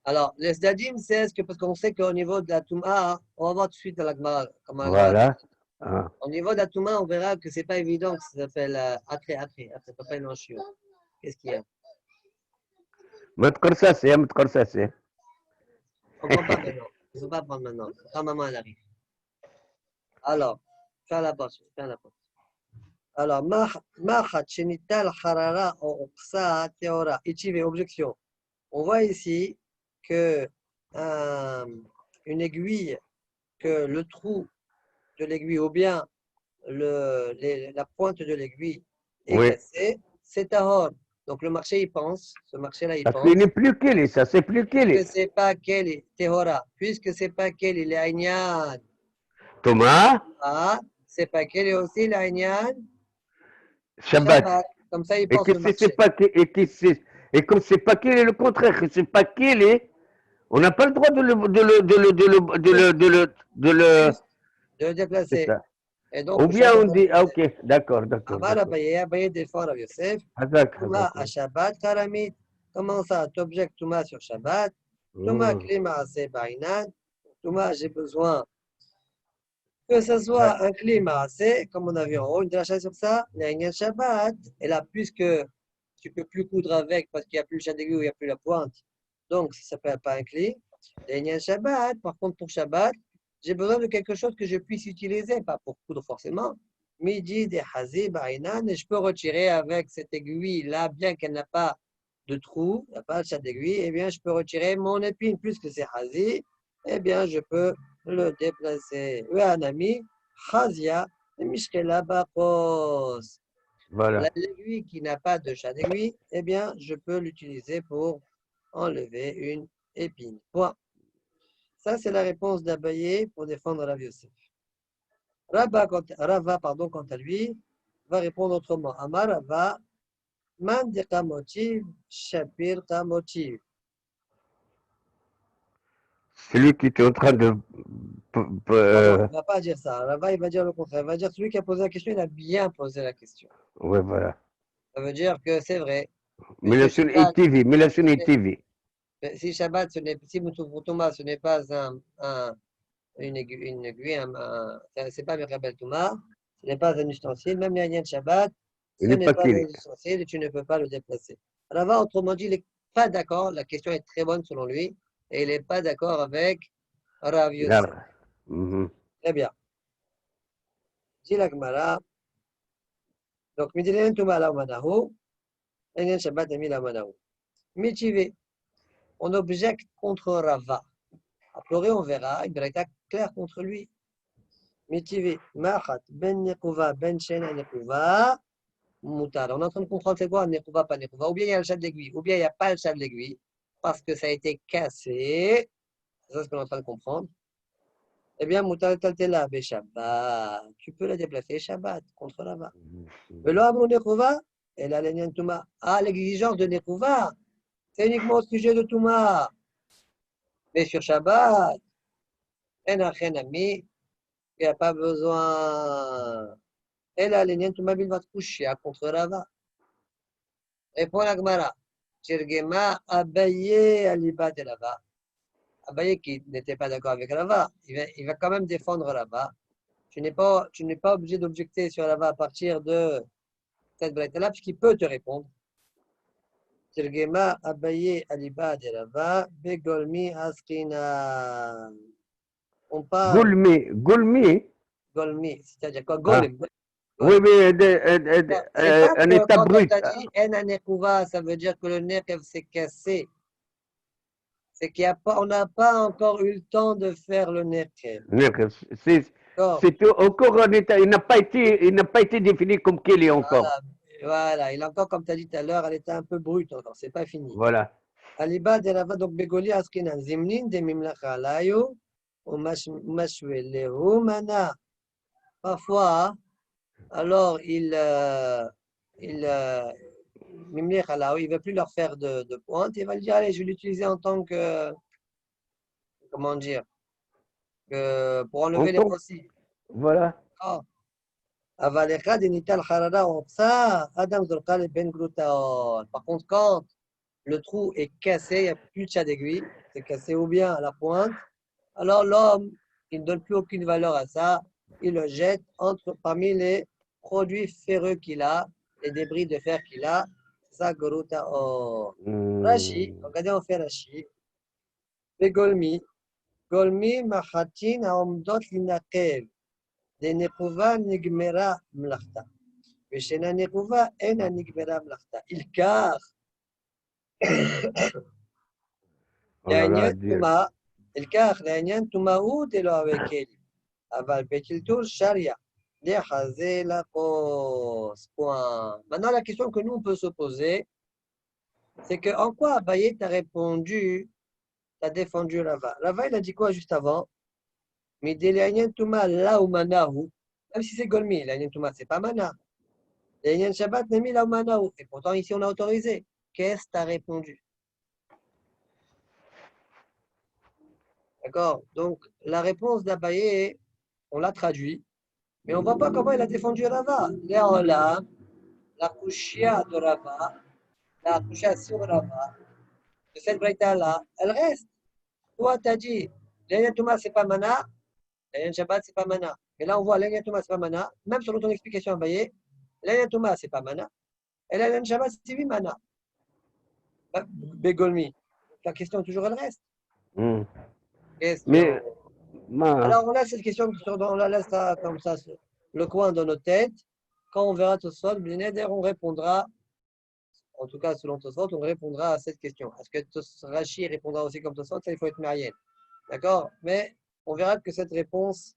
Speaker 1: Alors, les Sdadim, c'est parce qu'on sait qu'au niveau de la Touma, on va voir tout de suite dans la Gemara, comment la Gemara
Speaker 2: Voilà.
Speaker 1: dit.
Speaker 2: Ah.
Speaker 1: Au niveau de la Touma, on verra que c'est pas évident que ça s'appelle après, ça s'appelle un chiot. Qu'est-ce qu'il y a?
Speaker 2: متقرصاصي متقرصاصي.
Speaker 1: On ne prend pas maintenant. Il ne faut pas prendre maintenant. Quand maman elle arrive. Alors, fais la pause, fais la pause. Alors, Machat Shenital Harara Oxa Teora. Ichive, objection. On voit ici que une aiguille, que le trou de l'aiguille ou bien la pointe de l'aiguille est
Speaker 2: Oui.
Speaker 1: cassée, c'est tahor. Donc le marché, il pense, ce marché-là, il
Speaker 2: Parce qu'il
Speaker 1: pense,
Speaker 2: n'est plus qu'il est, ça c'est plus qu'il
Speaker 1: puisque
Speaker 2: est.
Speaker 1: c'est pas quel est tehora, puisque c'est pas quel il est aignan,
Speaker 2: Thomas,
Speaker 1: ah, c'est pas quel est aussi l'aignan,
Speaker 2: Shabbat.
Speaker 1: Shabbat. Comme ça, il
Speaker 2: Et
Speaker 1: pense
Speaker 2: que
Speaker 1: le
Speaker 2: si c'est
Speaker 1: marché.
Speaker 2: pas qu'il et comme c'est pas qu'il est le contraire, que c'est pas qu'il est, on n'a pas le droit de le
Speaker 1: Juste de le
Speaker 2: c'est
Speaker 1: déplacer.
Speaker 2: ça.
Speaker 1: Et donc,
Speaker 2: Ou
Speaker 1: le
Speaker 2: bien
Speaker 1: Shabbat,
Speaker 2: on dit, ah ok, d'accord, d'accord,
Speaker 1: Amar
Speaker 2: d'accord.
Speaker 1: Abaye défend Rav Yosef,
Speaker 2: Hazak,
Speaker 1: Touma
Speaker 2: hazak.
Speaker 1: à Shabbat, Karamit. Comment ça, t'objectes Touma sur Shabbat? Touma
Speaker 2: Hmm.
Speaker 1: Klima Ase Bainan. Touma, j'ai besoin que ce soit un climat assez, comme on a vu en haut, une dracha sur ça, l'Aïnyan Shabbat. Et là, puisque tu ne peux plus coudre avec parce qu'il n'y a plus le chat d'aiguille ou il n'y a plus la pointe, donc ça ne s'appelle pas un clé. L'Aïnyan Shabbat, par contre, pour Shabbat, j'ai besoin de quelque chose que je puisse utiliser, pas pour coudre forcément. Midi, des hazib, aïnan, et je peux retirer avec cette aiguille-là, bien qu'elle n'a pas de trou, il n'y a pas de chat d'aiguille, eh bien, je peux retirer mon épine, puisque c'est hazib, eh bien, je peux le déplacer. Oui, un ami, Khazia, Mishkela Bakos.
Speaker 2: Voilà.
Speaker 1: L'aiguille qui n'a pas de chat d'aiguille, eh bien, je peux l'utiliser pour enlever une épine. Point. Ça, c'est la réponse d'Abaye pour défendre Rav Yosef. Rava, quant à lui, va répondre autrement. Amar Rava, man de kamotiv, shapir kamotiv.
Speaker 2: Celui qui est en train de.
Speaker 1: Non, il ne va pas dire ça. Rava, il va dire le contraire. Il va dire celui qui a posé la question, il a bien posé la question.
Speaker 2: Ouais, voilà.
Speaker 1: Ça veut dire que c'est vrai. Puisque
Speaker 2: Milation
Speaker 1: Shabbat,
Speaker 2: ATV, Milation ATV.
Speaker 1: si Shabbat, si pour Thomas, ce n'est pas une aiguille, c'est pas Merkabel Thomas, ce n'est pas un ustensile, même les Agnès de Shabbat, Ce
Speaker 2: Il n'est
Speaker 1: n'est
Speaker 2: pas
Speaker 1: pas
Speaker 2: qu'il
Speaker 1: un
Speaker 2: est.
Speaker 1: ustensile et tu ne peux pas le déplacer. Rava, autrement dit, il n'est pas d'accord. La question est très bonne selon lui. Et il n'est pas d'accord avec Rav Yosef.
Speaker 2: Là. Mhm.
Speaker 1: Très bien. Dit la Gemara. Donc, Midilen Tuma la Manahu, Enyen Shabbat Nemi la Manahu. Mitivé. On objecte contre Rava. Après, on verra, il est clair contre lui. Mitivé. Machat, Ben Nekuva, Ben Shena Nekuva. Moutar. On est en train de comprendre c'est quoi Nekuva, pas Nekuva. Ou bien il y a le chat d'aiguille, ou bien il n'y a pas le chat d'aiguille, parce que ça a été cassé. C'est ça ce qu'on est en train de comprendre. Eh bien, Moutar Taltela, Shabbat. Tu peux la déplacer Shabbat contre Rava. Mais là, mon Nekuva, elle a l'Enyan Touma. Ah, l'exigence de Nekuva, c'est uniquement au sujet de Touma. Mais sur Shabbat, il n'y a pas besoin. Elle a l'Enyan Touma Bilvat Kushia contre Rava. Répond la Gemara. Tirgema Abaye Aliba de Rava. Abaye qui n'était pas d'accord avec Rava, il va quand même défendre Rava. Tu n'es pas obligé d'objecter sur Rava à partir de cette braïta-là, puisqu'il peut te répondre. Tirgema Abaye Aliba de Rava, Begolmi Askina. On parle
Speaker 2: Goulmi,
Speaker 1: Golmi, c'est-à-dire quoi?
Speaker 2: ah,
Speaker 1: Golem.
Speaker 2: oui, oui,
Speaker 1: C'est pas
Speaker 2: un
Speaker 1: que
Speaker 2: état
Speaker 1: quand on
Speaker 2: brut.
Speaker 1: t'a dit En Nekouva, ça veut dire que le nerf s'est cassé. C'est qu'on n'a pas encore eu le temps de faire le Nekev.
Speaker 2: C'est encore un état, il n'a pas été défini comme qu'il est encore.
Speaker 1: Voilà, il a encore, comme tu as dit tout à l'heure, elle était un peu brute encore, c'est pas fini.
Speaker 2: Voilà.
Speaker 1: Aliba de Rava, donc Begoli Askinan, Zimnin de Mimlacha Layo, ou Mashwelehu Mana. Parfois, alors il Mimlacha Layo, il ne veut plus leur faire de pointe, il va lui dire, allez, je vais l'utiliser en tant que, comment dire, pour enlever les fossiles.
Speaker 2: Voilà.
Speaker 1: אבל אחד ניטל חרדה או פצע, אדם זורקה לבין גרוטאות. Par contre, quand le trou est cassé, il n'y a plus de chat d'aiguille, c'est cassé ou bien à la pointe, alors l'homme, il ne donne plus aucune valeur à ça, il le jette parmi les produits ferreux qu'il a, les débris de fer qu'il a, c'est ça, goroutaot. Rashi, regardez, on fait Rashi. Begolmi, Golmi machatin aomdot linakev. לנקובה נגמרה מלאכתה, ושאינה נקובה אינה נגמרה מלאכתה. ייקח לעניין טומאה דלא הווי כלים, אבל בטלטול שריה, לחזה לכוס. Maintenant, la question que nous on peut se poser, c'est que en quoi Abaye t'a répondu, t'as défendu Rava. Rava, il a dit quoi juste avant? Mais de l'Aïnien Touma là où Manahu, même si c'est Golmi, l'Aïnien Touma, c'est pas Mana. L'Aïnien Shabbat n'est mis là où Manahu. Et pourtant, ici, on a autorisé. Qu'est-ce que tu as répondu? D'accord? Donc, la réponse d'Abaye, on l'a traduit, mais on ne voit pas comment il a défendu Rava. Là, la couchia de Rava, la couchia sur Rava, de cette braïta-là, elle reste. Toi, tu as dit, l'Aïnien Touma, c'est pas Mana. L'Aïn Shabbat, c'est pas Mana. Et là, on voit l'Aïn Touma, c'est pas Mana. Même selon ton explication, Abaye, l'Aïn Touma, c'est pas Mana. Et l'Aïn Shabbat, c'est 8 Mana. Begolmi. La question, toujours, elle reste. Question.
Speaker 2: Mais,
Speaker 1: alors, on a cette question, on la laisse comme ça, le coin de nos têtes. Quand on verra Tosfot, on répondra, en tout cas, selon Tosfot, on répondra à cette question. Est-ce que Rashi répondra aussi comme Tosfot? Ça, il faut être marié. D'accord? Mais on verra que cette réponse,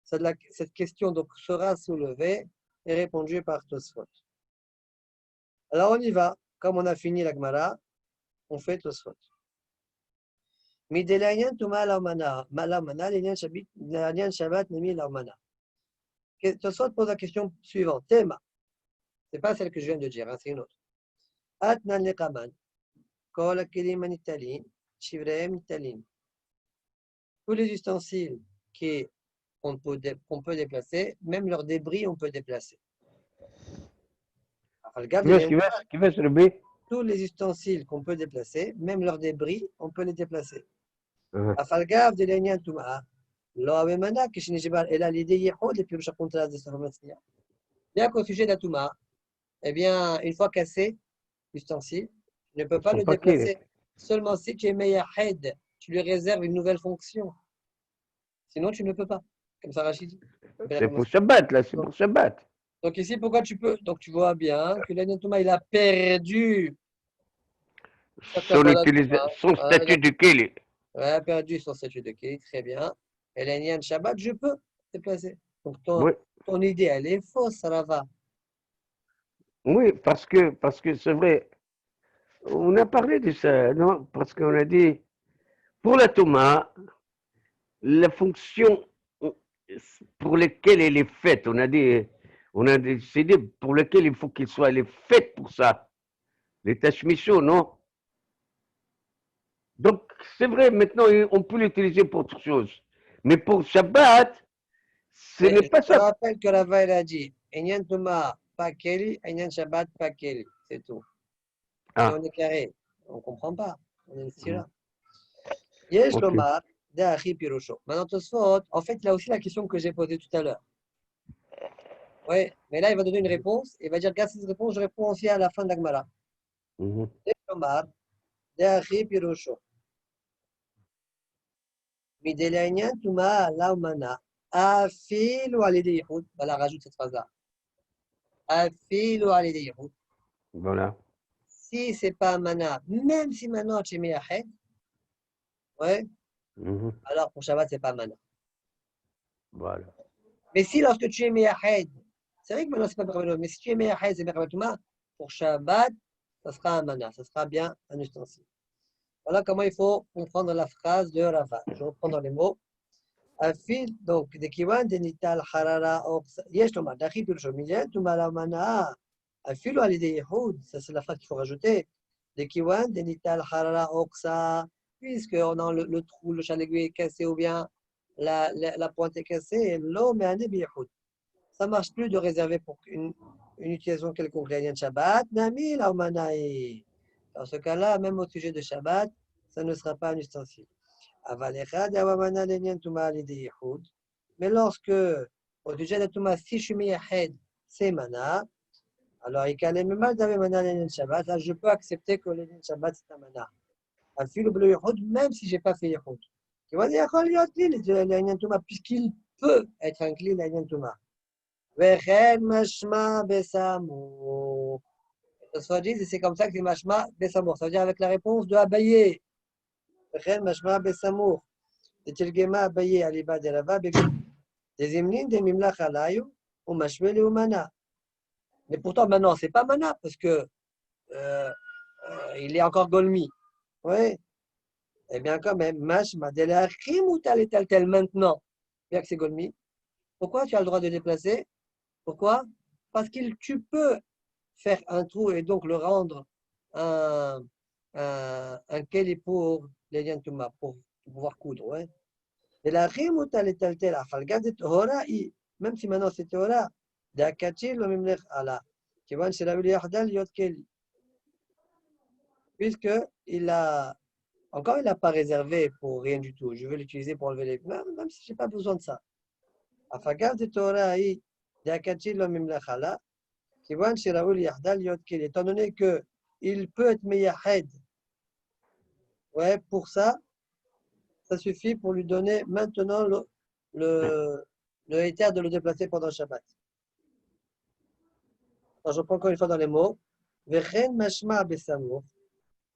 Speaker 1: cette question donc, sera soulevée et répondue par Tosfot. Alors on y va. Comme on a fini la Gemara, on fait Tosfot. Midelayan tuma laumana, malamana, l'Inyan Shabbat nemi laumana. Tosfot pose la question suivante. Théma. Ce n'est pas celle que je viens de dire, hein, c'est une autre. Atnan lekaman, kol akilim anitalin, shivreem nitalin. Tous les ustensiles qu'on peut déplacer, même leurs débris, on peut déplacer.
Speaker 2: Qui veut se lever?
Speaker 1: Tous les ustensiles qu'on peut déplacer, même leurs débris, on peut les déplacer. Afalgav de l'Enyan Touma, l'Oavemana, Kishinijibar, et là, l'idée Yehod, et puis le Chakontra de Sarmatznia. Bien qu'au sujet de la Touma, eh bien, une fois cassé, l'ustensile, tu ne peux
Speaker 2: Ils
Speaker 1: pas
Speaker 2: sont
Speaker 1: le
Speaker 2: pas
Speaker 1: déplacer seulement si tu es meyahed, tu lui réserves une nouvelle fonction. Sinon, tu ne peux pas. Comme ça, Rachid dit.
Speaker 2: C'est pour Shabbat, là, c'est pour Shabbat.
Speaker 1: Donc ici, pourquoi tu peux? Donc tu vois bien que l'Inyan Touma, il a perdu sa Kabbalah Touma.
Speaker 2: Son statut de Keli.
Speaker 1: Il a perdu son statut de Keli, très bien. Et l'Inyan Shabbat, je peux déplacer. Donc
Speaker 2: Oui,
Speaker 1: ton idée, elle est fausse, Rava.
Speaker 2: oui, parce que c'est vrai, on a parlé de ça, non? Parce qu'on a dit, pour la Touma, la fonction pour laquelle elle est faite, on a décidé pour laquelle il faut qu'il soit, elle est faite pour ça. Les tâches missions, non? Donc, c'est vrai, maintenant, on peut l'utiliser pour autre chose. Mais pour Shabbat, ce
Speaker 1: Mais
Speaker 2: n'est
Speaker 1: je
Speaker 2: pas
Speaker 1: te
Speaker 2: ça.
Speaker 1: rappelle que Rava, il a dit Inyan Touma, pas Keli, Inyan Shabbat, pas Keli. C'est tout. Et
Speaker 2: Ah,
Speaker 1: on est carré. On ne comprend pas. On est ici
Speaker 2: mm,
Speaker 1: là. Yesh
Speaker 2: ok.
Speaker 1: Lomar, De'achi Pirosho. Maintenant, Tosfot, en fait, il a aussi la question que j'ai posée tout à l'heure. Oui, mais là, il va donner une réponse. Il va dire, regarde cette réponse, je réponds aussi à la fin d'Agmara.
Speaker 2: Mhm.
Speaker 1: Omar, Deachi Pirosho. Midelainian Tuma Laumana. Afil ou Alide Yehud. Voilà, rajoute cette phrase-là. Afil ou Alide Yehud.
Speaker 2: Voilà.
Speaker 1: Si c'est pas Mana, même si maintenant tu mets Ahed, ouais,
Speaker 2: Mhm.
Speaker 1: alors pour Shabbat, c'est pas Mana.
Speaker 2: Voilà.
Speaker 1: Mais si lorsque tu es Meyahed, c'est vrai que maintenant c'est pas Merkabah, mais si tu es Meyahed, c'est Merkabah Touma, pour Shabbat, ça sera un Mana, ça sera bien un ustensile. Voilà comment il faut comprendre la phrase de Rava. Je reprends dans les mots. Afil, donc, de Kiwan, de Nital, Harara, Ox, Yesh Lomar, Dachi, Pircho, Millet, Tumala, Mana, Afil ou Alide Yehoud, ça c'est la phrase qu'il faut rajouter. De Kiwan, de Nital, Harara, Oxa, puisqu'on a le trou, le chat d'aiguille est cassé ou bien la pointe est cassée, l'eau, mais un Yehoud. Ça ne marche plus de réserver pour une utilisation quelconque de Shabbat, Nami, la Manaï. Dans ce cas-là, même au sujet de Shabbat, ça ne sera pas un ustensile. Mais lorsque, au sujet de Touma, si je suis Meyahed, c'est Mana, alors il calme mal d'avoir Mana l'Enyan Shabbat, là je peux accepter que l'Enyan Shabbat c'est un Mana. Un fil bleu Yehud, même si je n'ai pas fait Yehud. Tu vois, l'Enyan Touma, puisqu'il peut être un cli l'Enyan Touma. Vechen Mashma Besamo. Ça dit, c'est comme ça que c'est Mashma Besamo. Ça veut dire avec la réponse de Abaye. Vechen Mashma Besamo. De Tilgema Abaye Aliba de Rava Begum. Des Imnin, des Mimlach Alayu, ou Mashmel et Mana. Mais pourtant, maintenant, c'est pas Mana, parce que il est encore Golmi. Oui. Eh bien, quand même, Mashma de la ou tel maintenant. Bien que c'est Golmi. Pourquoi tu as le droit de déplacer? Pourquoi? Parce que tu peux faire un trou et donc le rendre un keli pour les liens Touma, pour pouvoir coudre. Ouais. Et la rime ou tel même si maintenant c'est Torah, d'Akachil le Mimlech Allah, qui va chez la Yahdal Yot Keli. Puisque il a, encore il n'a pas réservé pour rien du tout. Je vais l'utiliser pour enlever les. Même si je n'ai pas besoin de ça. Afagav de Torah, d'Akachil le Mimlech Allah, qui va chez la Yahdal Yot Keli. Étant donné qu'il peut être Meyahed, ouais, pour ça, ça suffit pour lui donner maintenant le éther de le déplacer pendant le Shabbat. Alors, je reprends encore une fois dans les mots. Vechen mashma besamour.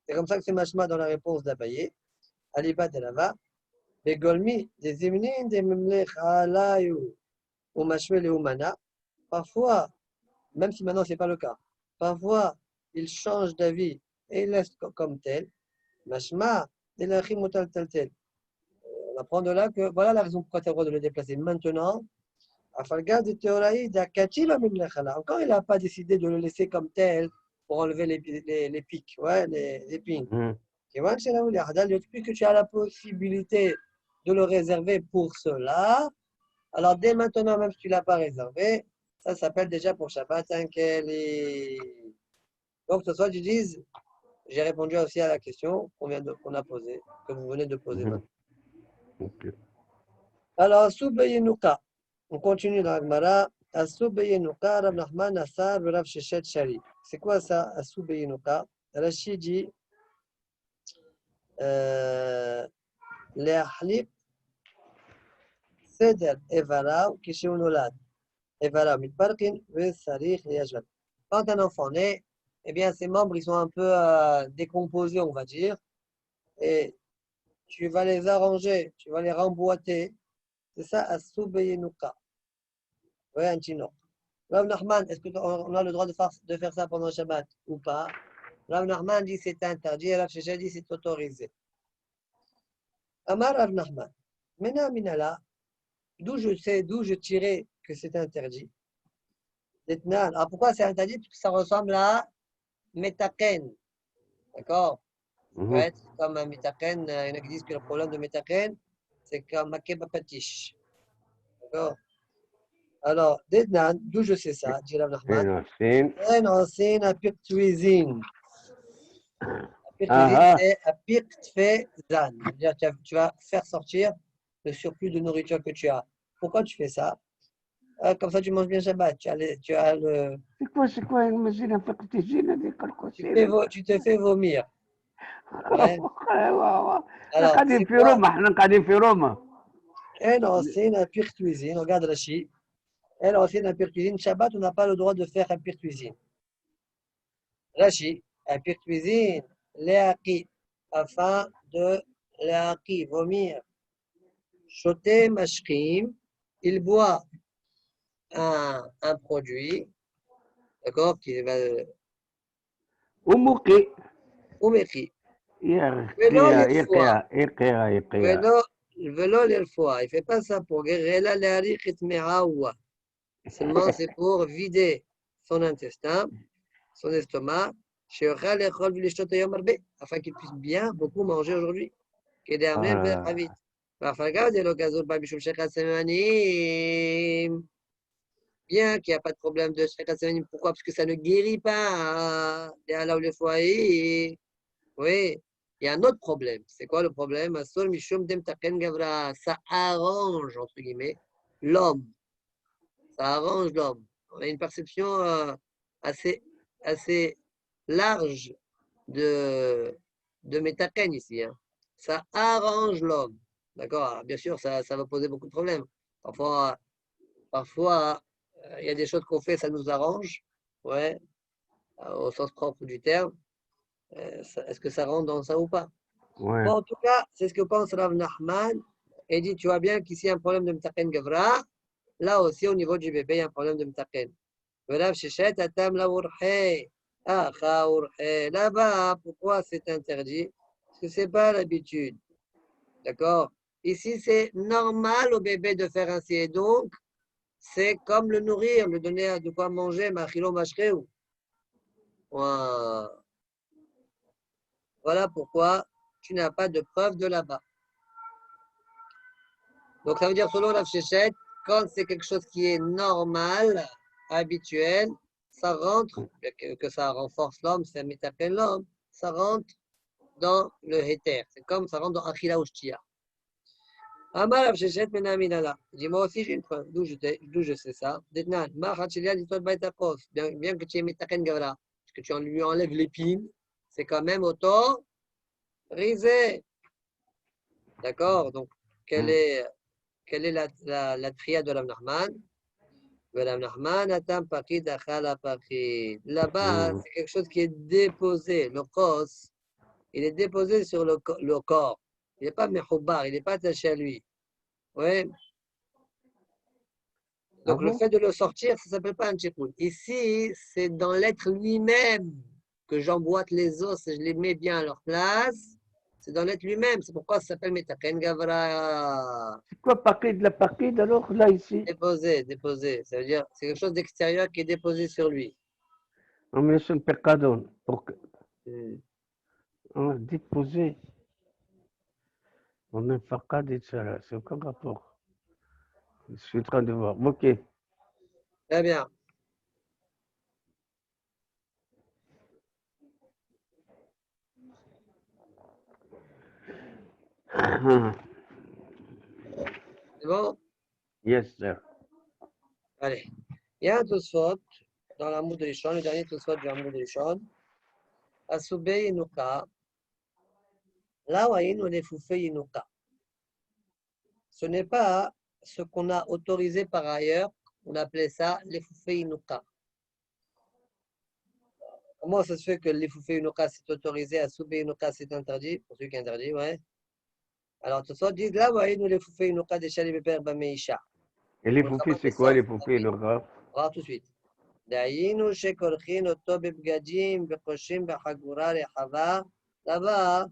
Speaker 1: C'est comme ça que c'est mashma dans la réponse d'Abaye. Aliba de Lava. Begolmi, des imnin, des memlech alayu, ou mashmel et umana. Parfois, même si maintenant ce n'est pas le cas, parfois il change d'avis et il laisse comme tel. Mashma, de la chimotal tel tel. On apprend de là que voilà la raison pourquoi tu as le droit de le déplacer maintenant. Afalgaz de Théoraï, encore il n'a pas décidé de le laisser comme tel pour enlever les pics, ouais, les épines.
Speaker 2: Mhm.
Speaker 1: Puisque tu as la possibilité de le réserver pour cela, alors dès maintenant, même si tu ne l'as pas réservé, ça s'appelle déjà pour Shabbat un keli. Donc ce soir, tu dis, j'ai répondu aussi à la question qu'on a posée, que vous venez de poser
Speaker 2: Mhm.
Speaker 1: maintenant.
Speaker 2: Ok.
Speaker 1: Alors, Soubayinuka, on continue dans la Gemara. Asou Beyenuka, Rav Nachman, Assar, Rav Sheshet, Shari. C'est quoi ça, Asou Beyenuka? Rachid dit Leahlik, Seder, Evara, Kishu Nolad. Evara, Mitparkin, Vesarich, Liajvat. Quand un enfant naît, eh bien, ses membres, ils sont un peu décomposés, on va dire. Et tu vas les arranger, tu vas les remboîter. C'est ça, Asou Beyenuka. Oui, un chino. Rav Nachman, est-ce qu'on a le droit de faire ça pendant Shabbat ou pas? Rav Nachman dit c'est interdit, Rav Sheshet dit c'est autorisé. Amar Rav Nachman. Mena minala, d'où je tirais que c'est interdit. Alors pourquoi c'est interdit? Parce que ça ressemble à Metaken. D'accord? Ouais, c'est comme un Metaken, il y en a qui disent que le problème de Metaken, c'est comme Makeba Patish. D'accord? Alors, Detnan, d'où je sais ça, dit Rav Nachman. C'est un pire cuisine. C'est un pire fait zan. C'est-à-dire tu vas faire sortir le surplus de nourriture que tu as. Pourquoi tu fais ça? Comme ça, tu manges bien Shabbat. Tu as le...
Speaker 2: C'est quoi une machine à faire cuisine?
Speaker 1: Tu te fais vomir. Ouais.
Speaker 2: Alors,
Speaker 1: C'est quoi?
Speaker 2: Non,
Speaker 1: c'est une pire cuisine. Regarde Rachid. C'est une pire cuisine. Shabbat, on n'a pas le droit de faire un pire cuisine. Rachid, un pire cuisine. Léaki, afin de léaki, vomir. Shoté mashkim, il boit un produit, d'accord, qui va. Oumeki. Vélo l'elfoa. Il ne fait pas ça pour guérir la seulement c'est pour vider son intestin, son estomac, afin qu'il puisse bien beaucoup manger aujourd'hui. Bien qu'il n'y a pas de problème de Shrekat Semanim. Pourquoi? Parce que ça ne guérit pas le foyer. Oui, il y a un autre problème. C'est quoi le problème? Ça arrange, entre guillemets, l'homme. Ça arrange l'homme. On a une perception assez, assez large de métaken ici. Hein. Ça arrange l'homme. D'accord? Bien sûr, ça va poser beaucoup de problèmes. Parfois, il y a des choses qu'on fait, ça nous arrange, ouais, au sens propre du terme. Est-ce que ça rentre dans ça ou pas?
Speaker 2: ouais.
Speaker 1: Bon, en tout cas, c'est ce que pense Rav Nachman. Il dit, tu vois bien qu'ici, il y a un problème de Mtaken Gavra. Là aussi, au niveau du bébé, il y a un problème de Mtaken. Rav Sheshet, Atam la Urhe. Ah, Urhe. Là-bas, pourquoi c'est interdit? Parce que ce n'est pas l'habitude. D'accord? Ici, c'est normal au bébé de faire ainsi. Et donc, c'est comme le nourrir, lui donner de quoi manger, machilo mashreu. Voilà pourquoi tu n'as pas de preuve de là-bas. Donc ça veut dire selon la Sheshet, quand c'est quelque chose qui est normal, habituel, ça rentre, que ça renforce l'homme, ça métapène l'homme, ça rentre dans le héter. C'est comme ça rentre dans Achila ou Shtia. Amar Rav Sheshet menaminala. Dis moi aussi j'ai une preuve. D'où je sais ça? Detnan, Machachilia dit toi baïtakos. Bien que tu aies métaken gavra, parce que tu lui enlèves l'épine, c'est quand même autorisé. D'accord? Donc, quelle est la triade de Rav Nachman? Rav Nachman atam pakid achala pakid. Là-bas, c'est quelque chose qui est déposé. Le kos, il est déposé sur le corps. Il n'est pas mechoubar, il n'est pas attaché à lui. Oui. Donc, le fait de le sortir, ça ne s'appelle pas un tchikoun. Ici, c'est dans l'être lui-même que j'emboîte les os et je les mets bien à leur place. C'est dans l'être lui-même. C'est pourquoi ça s'appelle Metaken Gavra.
Speaker 2: C'est quoi pakid? La pakid alors là ici?
Speaker 1: Déposé. Ça veut dire c'est quelque chose d'extérieur qui est déposé sur lui.
Speaker 2: On met sur le percadon. Déposé. On met pakad et ça là. C'est aucun rapport. Je suis en train de voir. Ok.
Speaker 1: Très bien. C'est bon?
Speaker 2: Yes, sir.
Speaker 1: Allez. Il y a un Tosfot dans l'Amoud de Lishon, le dernier Tosfot du Amoud de Lishon, Asubé Yinuka, là où Aïn ou les Foufé Yinuka. Ce n'est pas ce qu'on a autorisé par ailleurs, on appelait ça les Foufé Yinuka. Comment ça se fait que les Foufé Yinuka c'est autorisé, Asubé Yinuka c'est interdit, pour ceux qui interdit, ouais. Alors Tosfot dit là où Aïn ou les Foufé Yinuka des Chalé Beper Bameisha.
Speaker 2: Et les foufés, c'est quoi les foufés, le gars?
Speaker 1: On va voir tout de suite. Daïnou shekolchin oto bebgadim bechoshim behagura rehava. Là-bas,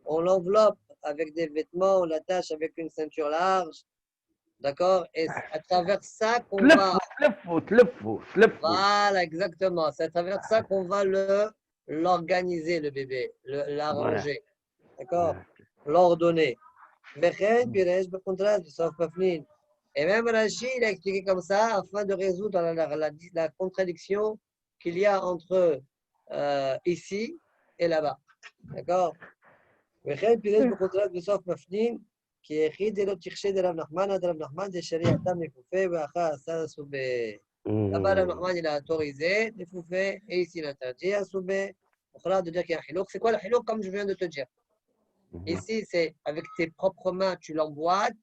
Speaker 1: on l'enveloppe avec des vêtements, on l'attache avec une ceinture large. D'accord? Et c'est à travers ça qu'on va.
Speaker 2: تلفوا.
Speaker 1: Voilà, exactement. C'est à travers ça qu'on va l'organiser, le bébé, l'arranger. D'accord? L'ordonner. Bechen, piresh, bekontras, besof pafnin. Et même Rashi, il a expliqué comme ça afin de résoudre la contradiction qu'il y a entre ici et là-bas. D'accord? וכן פירש בחודרת בסוף מפנים כי היחיד דלא תכשה דרב נחמן עד רב נחמן דשריעתם מפופה ואחר עשה הסובה. Là-bas, Rav Nachman, il a autorisé les foufés et ici il a interdit à soubé. On fera de dire qu'il y a un hilouk. C'est quoi le hilouk comme je viens de te dire? Ici, c'est avec tes propres mains, tu l'emboîtes.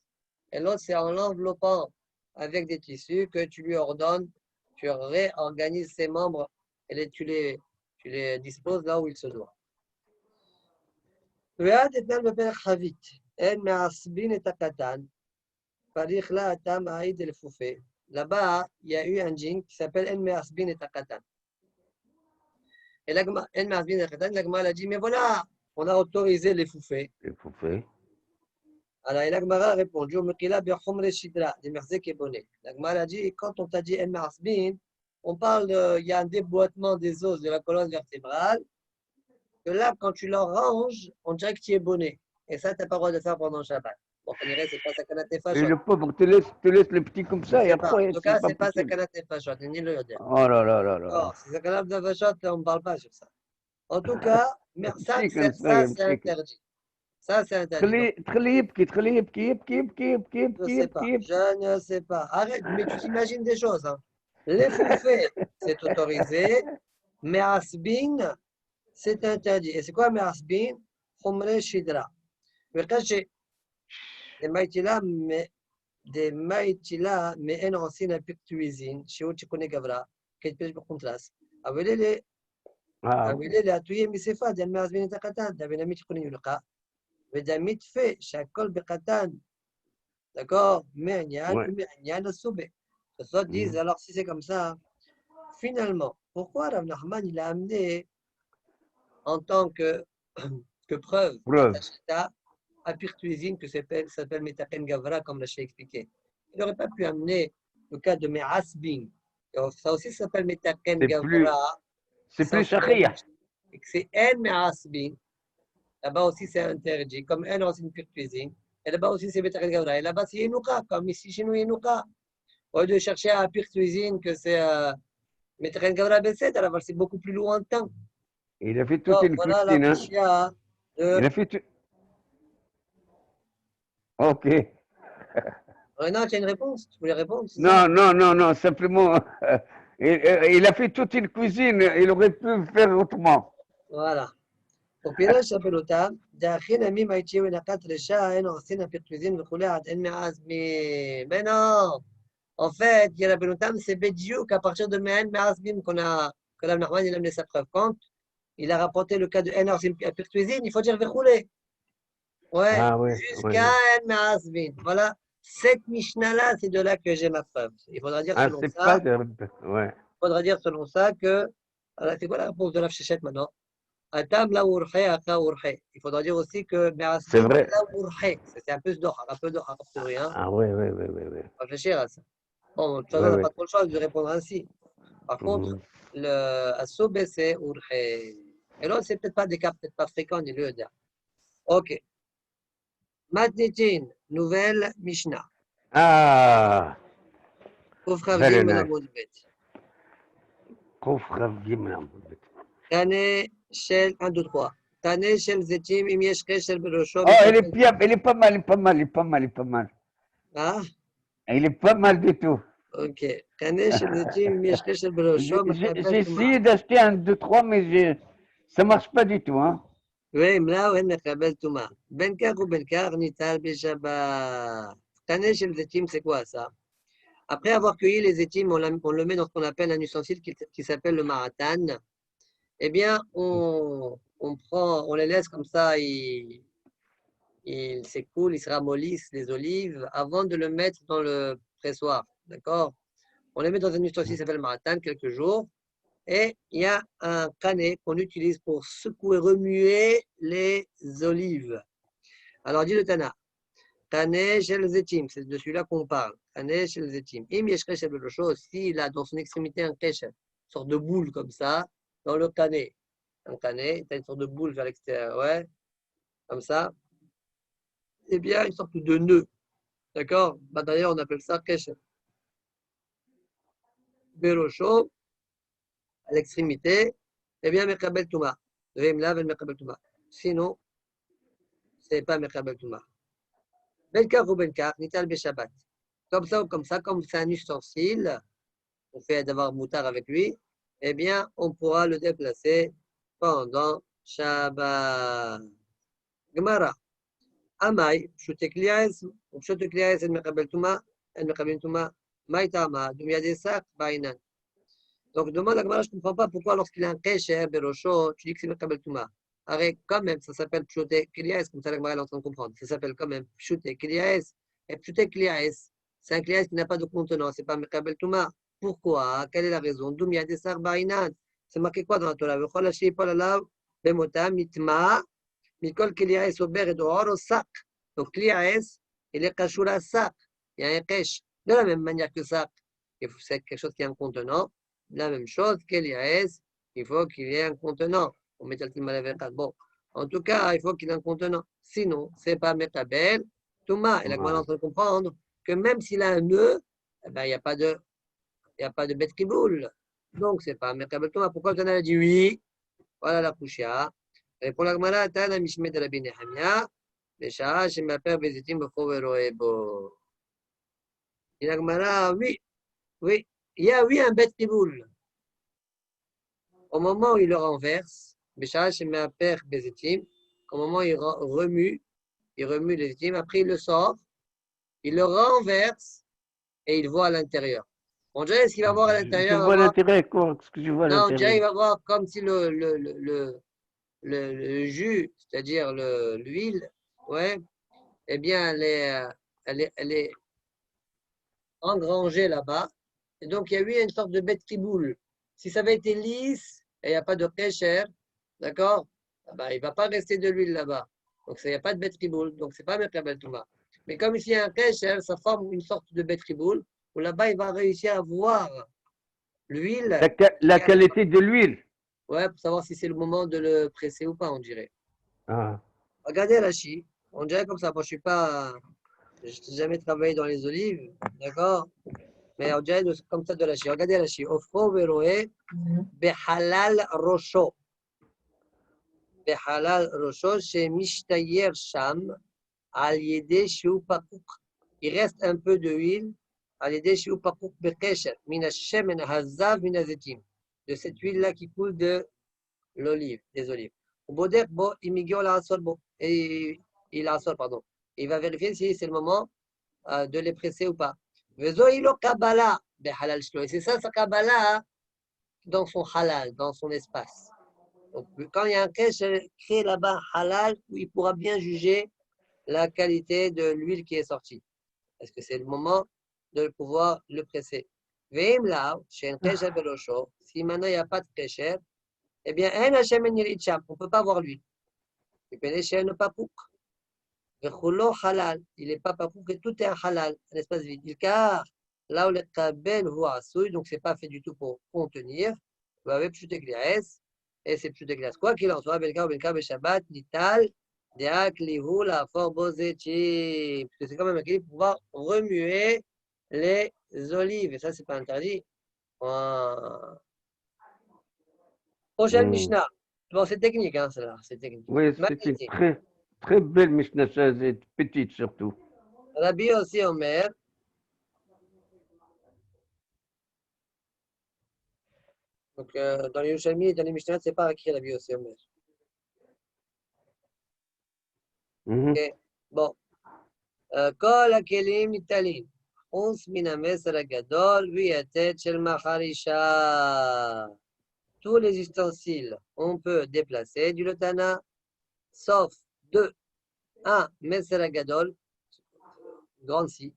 Speaker 1: Et l'autre, c'est en l'enveloppant avec des tissus que tu lui ordonnes, tu réorganises ses membres et tu les disposes là où il se doit. Là-bas, il y a eu un djinn qui s'appelle En Me'asbin et Takatan. Et En Me'asbin et Takatan, l'Agma a dit, mais voilà, on a autorisé les foufés.
Speaker 2: Les foufés.
Speaker 1: Alors, l'Agmara a répondu, l'Agmara a dit, quand on t'a dit En Me'asbin, on parle il y a un déboîtement des os de la colonne vertébrale, que là, quand tu leur ranges, on dirait que tu es bonnet. Et ça, tu n'as pas le droit de faire pendant le Shabbat. Bon, on dirait, c'est pas Sakanat Nefashot.
Speaker 2: Et le pauvre te laisse les petits comme ça et après.
Speaker 1: En tout cas, c'est pas Sakanat Nefashot, ni le Yoder.
Speaker 2: Oh là là là là.
Speaker 1: Oh, c'est Sakanat Nefashot, on ne parle pas sur ça. En tout cas, ça, c'est interdit. Ça, c'est interdit.
Speaker 2: تخليه يبكي
Speaker 1: Je ne sais pas. Arrête, mais tu t'imagines des choses. Hein. Les foufés, c'est autorisé, mais asbin, c'est interdit. Et c'est quoi mais asbin? Khumre shidra. Des maïtila, mais en ancien un peu de cuisine, chez où tu connais Gavra, qui te peut contraste. Avec les atouillés, mais c'est pas, d'un asbin et takatan, d'un ami qui connaît Yulka. Mais d'un mit fait, chaque col bekatan. D'accord? Mais il y a un soubé. Ça disent, alors si c'est comme ça, finalement, pourquoi Rav Nachman il a amené en tant que preuve à pire cuisine que s'appelle Metaken Gavra, comme l'a expliqué. Il n'aurait pas pu amener le cas de Me'asbin. Ça aussi s'appelle Metaken Gavra.
Speaker 2: C'est plus Shahia.
Speaker 1: C'est En Me'asbin. Là-bas aussi c'est interdit, comme En dans une pire cuisine. Et là-bas aussi c'est Metaken Gavra. Et là-bas c'est Yenuka, comme ici chez nous Yenuka. Au lieu de chercher à pire cuisine que c'est Metaken Gavra Besset, alors c'est beaucoup plus lointain.
Speaker 2: Il a fait toute une cuisine.
Speaker 1: Hein.
Speaker 2: Il a fait tout. Ok.
Speaker 1: Renan, tu as une réponse? Tu voulais répondre?
Speaker 2: Non, simplement, il a fait toute une cuisine, il aurait pu faire autrement.
Speaker 1: Voilà. Au pire, s'appelle autant. D'Achin Ami Maïti ou Nakat Recha, en ancienne pire cuisine, le couleur à Enmeaz, mais non! En fait, il y a la Beloutam, c'est Bédiou qu'à partir de Enmeazbim que la Nachman il a amené sa preuve. Quand il a rapporté le cas de Enmeazbim pire cuisine, il faut dire Verroulé. Ouais, jusqu'à Enmeazbim. Voilà. Cette Mishnah-là, c'est de là que j'ai ma preuve. Il faudra dire selon ça. Il faudra dire selon ça que. Alors, c'est quoi la réponse de la Chéchette maintenant? Atam la urhe, aka urhe. Il faudra dire aussi que
Speaker 2: c'est vrai.
Speaker 1: La urhe. C'est un peu d'or, pour rien.
Speaker 2: Ah oui.
Speaker 1: Réfléchir à ça. Bon, de toute façon, on n'a pas trop le choix de répondre ainsi. Par contre, le asobe, c'est urhe. Et l'autre, c'est peut-être pas des cas peut-être pas fréquents, ni le dire. Ok. Matnitin, nouvelle Mishnah.
Speaker 2: Ah.
Speaker 1: Kouf Rav Gim Amud Bet.
Speaker 2: Kouf Rav Gim Amud Bet.
Speaker 1: Tane Shel 1, 2, 3. Tane Shel Zetim, Im Yesh Shel Berosho.
Speaker 2: Oh, il est pas mal.
Speaker 1: Ah?
Speaker 2: Il est pas mal du tout.
Speaker 1: Ok. Kané shel zetim, im yesh kesher berosho,
Speaker 2: J'ai
Speaker 1: mekabel tuma.
Speaker 2: essayé d'acheter un, deux, trois, mais ça marche pas du tout. Hein.
Speaker 1: ואם לאו אין מקבל טומאה. בין כך ובין כך ניטל בשבת. קנה של זיתים, c'est quoi ça? Après avoir cueilli les étimes, on le met dans ce qu'on appelle un ustensile qui s'appelle le maratan. Eh bien, on les laisse comme ça, ils s'écoulent, ils se ramollissent, les olives, avant de le mettre dans le pressoir. D'accord? On les met dans un ustensile qui s'appelle le maratan quelques jours. Et il y a un canet qu'on utilise pour secouer, remuer les olives. Alors, dit le Tana, canet shel zetim, c'est de celui-là qu'on parle. Canet shel zetim. Im yesh kesher belocho, s'il a dans son extrémité un kesher, une sorte de boule comme ça, dans le canet. Un canet, tu as une sorte de boule vers l'extérieur, ouais, comme ça. Eh bien, une sorte de nœud. D'accord? Bah, d'ailleurs, on appelle ça kesher. Belocho, à l'extrémité, eh bien, mekabel touma. Vem lav mekabel touma. Sinon, c'est pas Mekabel Touma. Benkar ou Benkar, Nital Beshabbat. Comme ça ou comme ça, comme c'est un ustensile, on fait d'avoir moutard avec lui, eh bien, on pourra le déplacer pendant Shabbat. Gemara. Amai, Pshutek Liaes, ou Pshutek Liaes, El Mekabel Touma, El Mekabel Touma, Maïtama, Dumiadesak, Bainan. Donc, demande à Gemara, je ne comprends pas pourquoi, lorsqu'il a un Kesher, Berosho, tu dis que c'est Mekabel Touma. Arrête, quand même, ça s'appelle Pshute Kliaes, comme ça la Gemara est en train de comprendre. Ça s'appelle quand même Pshute Kliaes. Et Pshute Kliaes, c'est un Kliaes qui n'a pas de contenant, c'est pas Mekabel Touma. Pourquoi? Quelle est la raison? Doumia Desar Bainan. C'est marqué quoi dans la Torah? Vechol Hashi Polalav, Bemota, Mitma, Mikol Kliaes, Ober et Dohor, au sac. Donc Kliaes, il est Kashura sac. Il y a un Kesh. De la même manière que sac, c'est quelque chose qui a un contenant. La même chose, Kliaes, il faut qu'il y ait un contenant. On met le mal bon. En tout cas, il faut qu'il ait un contenant. Sinon, c'est pas Metabel, Touma. Et la Gemara est en train de comprendre que même s'il a un nœud, eh ben, il n'y a pas de bête qui boule. Donc, c'est pas Metabel Touma. Pourquoi tu en as dit oui? Voilà la Kushia. Et pour la Gemara, Tana Mishmet de la Binehamia, Besha, chez ma père, Bezitim, Befovero et Bo. Et la Gemara, oui, oui, il y a oui un bête qui boule. Au moment où il le renverse, Béchal chez ma père Bézetim, au moment où il remue les étimes, après il le sort, il le renverse et il voit à l'intérieur. On dirait ce qu'il va voir à
Speaker 2: Je
Speaker 1: l'intérieur.
Speaker 2: vois l'intérêt, quoi. Qu'est-ce que je vois
Speaker 1: Non, on dirait qu'il
Speaker 2: l'intérêt?
Speaker 1: va voir comme si le jus, c'est-à-dire l'huile, ouais, eh bien, elle est engrangée là-bas. Et donc, il y a eu une sorte de bête qui boule. Si ça avait été lisse et il n'y a pas de kécher, d'accord, ah bah, il ne va pas rester de l'huile là-bas. Donc, il n'y a pas de bête qui boule. Donc, ce n'est pas Mekabel Touma. Mais comme ici, il y a un kécher, ça forme une sorte de bête qui boule, où là-bas, il va réussir à voir l'huile.
Speaker 2: La qualité de l'huile.
Speaker 1: Ouais, pour savoir si c'est le moment de le presser ou pas, on dirait.
Speaker 2: Ah.
Speaker 1: Regardez la chie. On dirait comme ça. Moi, je n'ai jamais travaillé dans les olives, d'accord? Mais on dirait comme ça de la chie. Regardez la chie. Ofro veroe behalal rosho. Behalal rosho, chez Mishtayer Sham, al yede shiu pakouk. Il reste un peu de huile, al yede shiu pakouk bekesher, mina shemen hazav mina zetim. De cette huile-là qui coule de l'olive, des olives. Au bodek bo imigio la asol bo. Et il asol, pardon. Il va vérifier si c'est le moment de les presser ou pas. Vezoïlo Kabbalah, halal shlo. Et c'est ça sa Kabbalah dans son halal, dans son espace. Donc, quand il y a un cache créé là-bas halal, où il pourra bien juger la qualité de l'huile qui est sortie. Est-ce que c'est le moment de pouvoir le presser? Veim là, chez un cache belocho, si maintenant il n'y a pas de cache, eh bien, on ne peut pas voir l'huile. Il peut chez un papouk. Halal, il n'est pas papouk et tout est un halal, un espace vide. Car là où le kabel voit souille, donc c'est pas fait du tout pour contenir. Vous avez pshute glias, et c'est pshute glias. Quoi qu'il en soit, belka ou belka beshabbat, nital, deak lihu la forbozechi. Parce que c'est quand même un pour pouvoir remuer les olives. Et ça, c'est pas interdit. Prochaine Mishnah. Bon, c'est technique, hein, celle-là. C'est technique.
Speaker 2: Oui, c'est une très, très belle Mishnah, petite surtout.
Speaker 1: Rabbi aussi Omer. Donc, dans les Yerushalmi et dans les Mishnah, c'est pas écrit la vie aussi, Omer.
Speaker 2: Mhm.
Speaker 1: Ok. Bon. כל הכלים ניטלים, חוץ מן המסר הגדול ויתד של מחרישה. Tous les ustensiles, on peut déplacer du Lotana, sauf deux. Un, Messer Agadol, grande scie,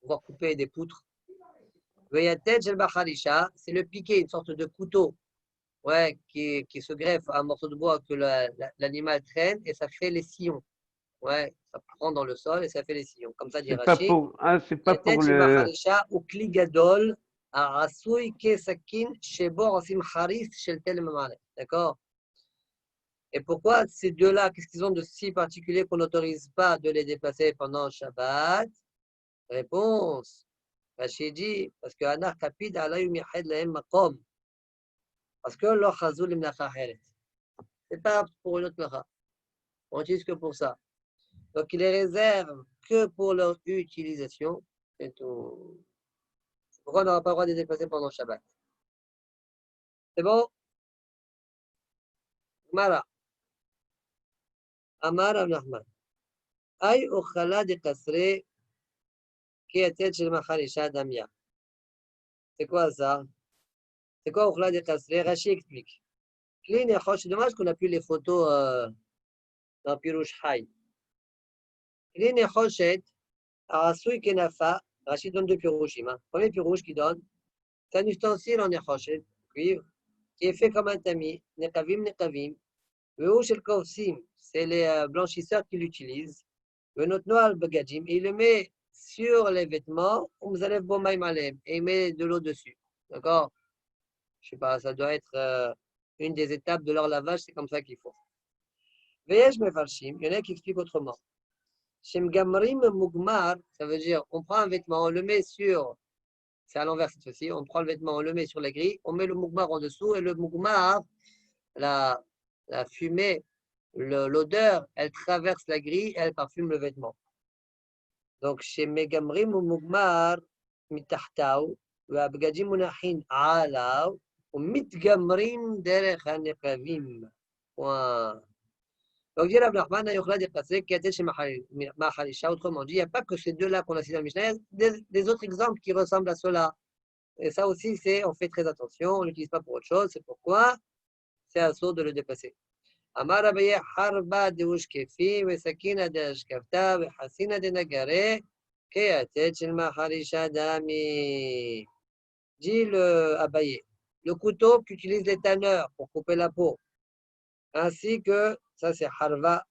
Speaker 1: on va couper des poutres. Veyatet Shel Bacharisha, c'est le piqué, une sorte de couteau, ouais, qui se greffe à un morceau de bois que l'animal traîne et ça fait les sillons. Ouais, ça prend dans le sol et ça fait les sillons. Comme ça dit
Speaker 2: C'est pas
Speaker 1: Rashi.
Speaker 2: pour, ah, c'est pas
Speaker 1: Yatet
Speaker 2: pour
Speaker 1: Shel
Speaker 2: le.
Speaker 1: Bacharisha ou Kli Gadol, Arasui Kesakin, Shebor Osim Haris, Shel Tel Mamale. D'accord? Et pourquoi ces deux-là, qu'est-ce qu'ils ont de si particulier qu'on n'autorise pas de les déplacer pendant Shabbat? Réponse. Rachid dit, parce que Anar Kapid alayum yahed lahem makom. Parce que leur chazul imnacha heret. C'est pas pour une autre mlacha. On n'utilise que pour ça. Donc il les réserve que pour leur utilisation. C'est tout. Pourquoi on n'aura pas le droit de les déplacer pendant Shabbat? C'est bon? Mara. Amar Abnachman. Ay ochala de kasre ki atet shel macharisha damya. C'est quoi ça? C'est quoi ochala de kasre? Rashi explique. C'est dommage qu'on n'a plus les photos dans Pirouche Haï. Kli nechoshet, arasui kenafa, Rashi donne deux pirouchim. Premier pirouche qui donne, c'est un ustensile en nechoshet, cuivre, qui est fait comme un tamis, nekavim, Veu shel kovsim, c'est les blanchisseurs qui l'utilisent. Notre noir bagadim, il le met sur les vêtements, vous allez et il met de l'eau dessus. D'accord? Je sais pas, ça doit être une des étapes de leur lavage, c'est comme ça qu'il faut. Veyesh mefarshim, il y en a qui expliquent autrement. Shem gamrim mugmar, ça veut dire on prend un vêtement, on le met sur, c'est à l'envers cette fois-ci, on prend le vêtement, on le met sur la grille, on met le mugmar en dessous et le mugmar, la fumée, l'odeur, elle traverse la grille, elle parfume le vêtement. Donc chez megamrim ou mugmar, mitahtaou, והבגדים מונחים עליו ומתגמרים דרך הנקבים. Donc, dit Rav Nachman, autrement dit, il n'y a pas que ces deux-là qu'on a cités dans le Mishnah, il y a des autres exemples qui ressemblent à cela. Et ça aussi, on fait très attention, on ne l'utilise pas pour autre chose, c'est pourquoi c'est assaut de le dépasser. Amar Abaye harba de ushkefi, ve sakina de ashkafta, ve hasina de nagare, ke atet shel maharisha dami. Dit le Abaye, le couteau qu'utilisent les tanneurs pour couper la peau, ainsi que, ça c'est harva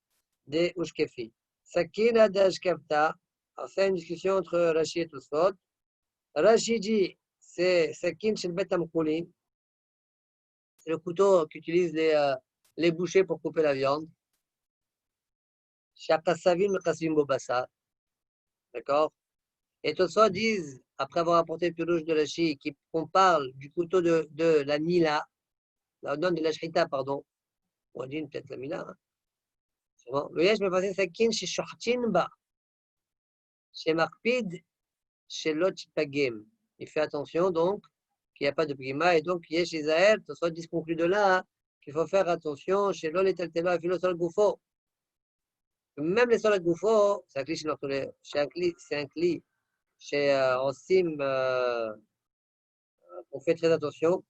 Speaker 1: de Ushkefi. Sakina de Ashkafta, c'est une discussion entre Rashi et Tosfot. Rashi dit, c'est Sakin shel Bet Amchoulin, c'est le couteau qu'utilisent les bouchers pour couper la viande. Shakasavim Kasvim Bobasa, d'accord? Et Tosfot disent, après avoir apporté le pirouge de Rashi, qu'on parle du couteau de la Nila, non, de la Shrita, pardon. On dit peut-être la Mila. Hein. Bon. Le Yesh me passait Sakin chez Shortin Ba, chez Marpid, chez Lot Pagem. Il fait attention donc qu'il n'y a pas de Pgima et donc Yesh Israël, ce soit disconclu de là, qu'il faut faire attention chez Lol et Teltela et Philo Goufo. Même les Sol Goufo, c'est un cli c'est un cli chez Osim, on fait très attention.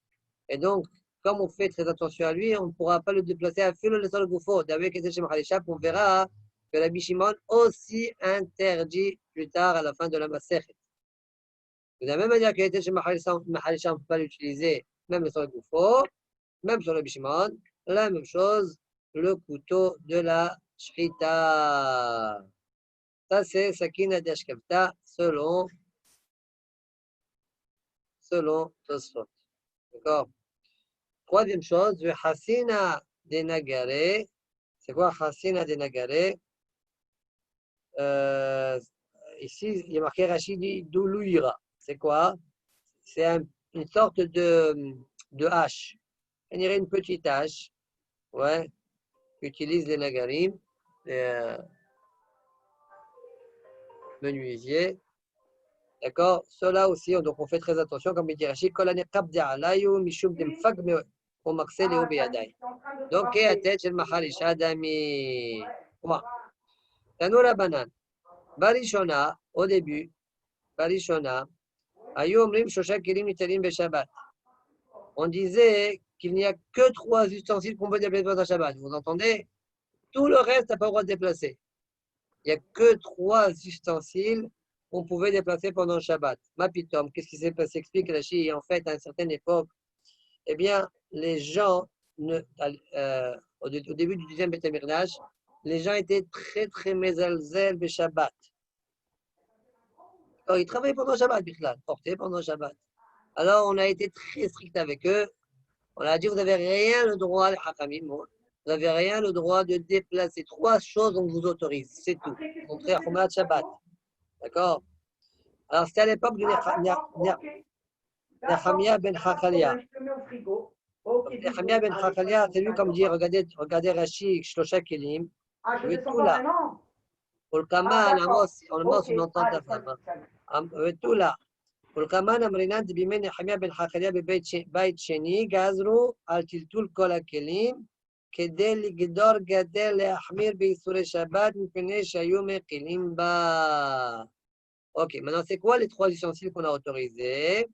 Speaker 1: Et donc, comme on fait très attention à lui, on ne pourra pas le déplacer à Philo le Sol Goufo. D'ailleurs, on verra que la Bishimon aussi interdit plus tard à la fin de la Masechet. De la même manière qu'il était chez Mahalisha, on ne peut pas l'utiliser, même sur le Goufo, même sur le Bishimon, la même chose, le couteau de la Shrita. Ça, c'est Sakina d'Ashkafta selon Tosfot. D'accord? Troisième chose, le Hassina de Nagare. C'est quoi Hassina de Nagare? Ici, il y a marqué Rachidi Doulouira. C'est quoi? C'est une sorte de hache. On dirait une petite hache, ouais, qu'utilisent les nagarim, les menuisiers. D'accord? Cela aussi, donc on fait très attention, comme il dit Rachid, Kol haneqab de'alayu mishum demfag au maksel et au beyadai. Donc, Keatet shel machal isha adami. Point. Tanou la banane. Barishona, au début, Barishona, ayu omrim shosha kelim nitalim beshabbat. On disait qu'il n'y a que 3 ustensiles qu'on peut déplacer pendant Shabbat. Vous entendez? Tout le reste n'a pas le droit de déplacer. Il n'y a que 3 ustensiles qu'on pouvait déplacer pendant Shabbat. Mapitom, qu'est-ce qui s'est passé? Explique Rashi. En fait, à une certaine époque, eh bien, les gens, au début du 10e Beth Amikdash, les gens étaient très, très mésalzel de Shabbat. Alors, ils travaillaient pendant Shabbat, Bichlal, portaient pendant Shabbat. Alors, on a été très strict avec eux. On a dit, vous n'avez rien le droit, les Hakamim, vous n'avez rien le droit de déplacer. 3 choses, on vous autorise, c'est tout. Montrer à Chomat Shabbat. D'accord? Alors, c'était à l'époque du Nehemia ben Chakalia. Nehemia ben Chakalia, c'est lui comme dit, regardez Rashi, Shlosha Kelim, tout là. Pour le Kaman, Amos, on entend ta femme. Tout là. Pour le Kaman, Amrinan, Dibime Nehemia ben Chakalia, Beit Sheni, Gazru, Al Tiltul Kol HaKelim, כדי לגדור גדר להחמיר באיסורי שבת מפני שהיו מקילים בה. Ok, maintenant c'est quoi les 3 ustensiles qu'on a autorisés?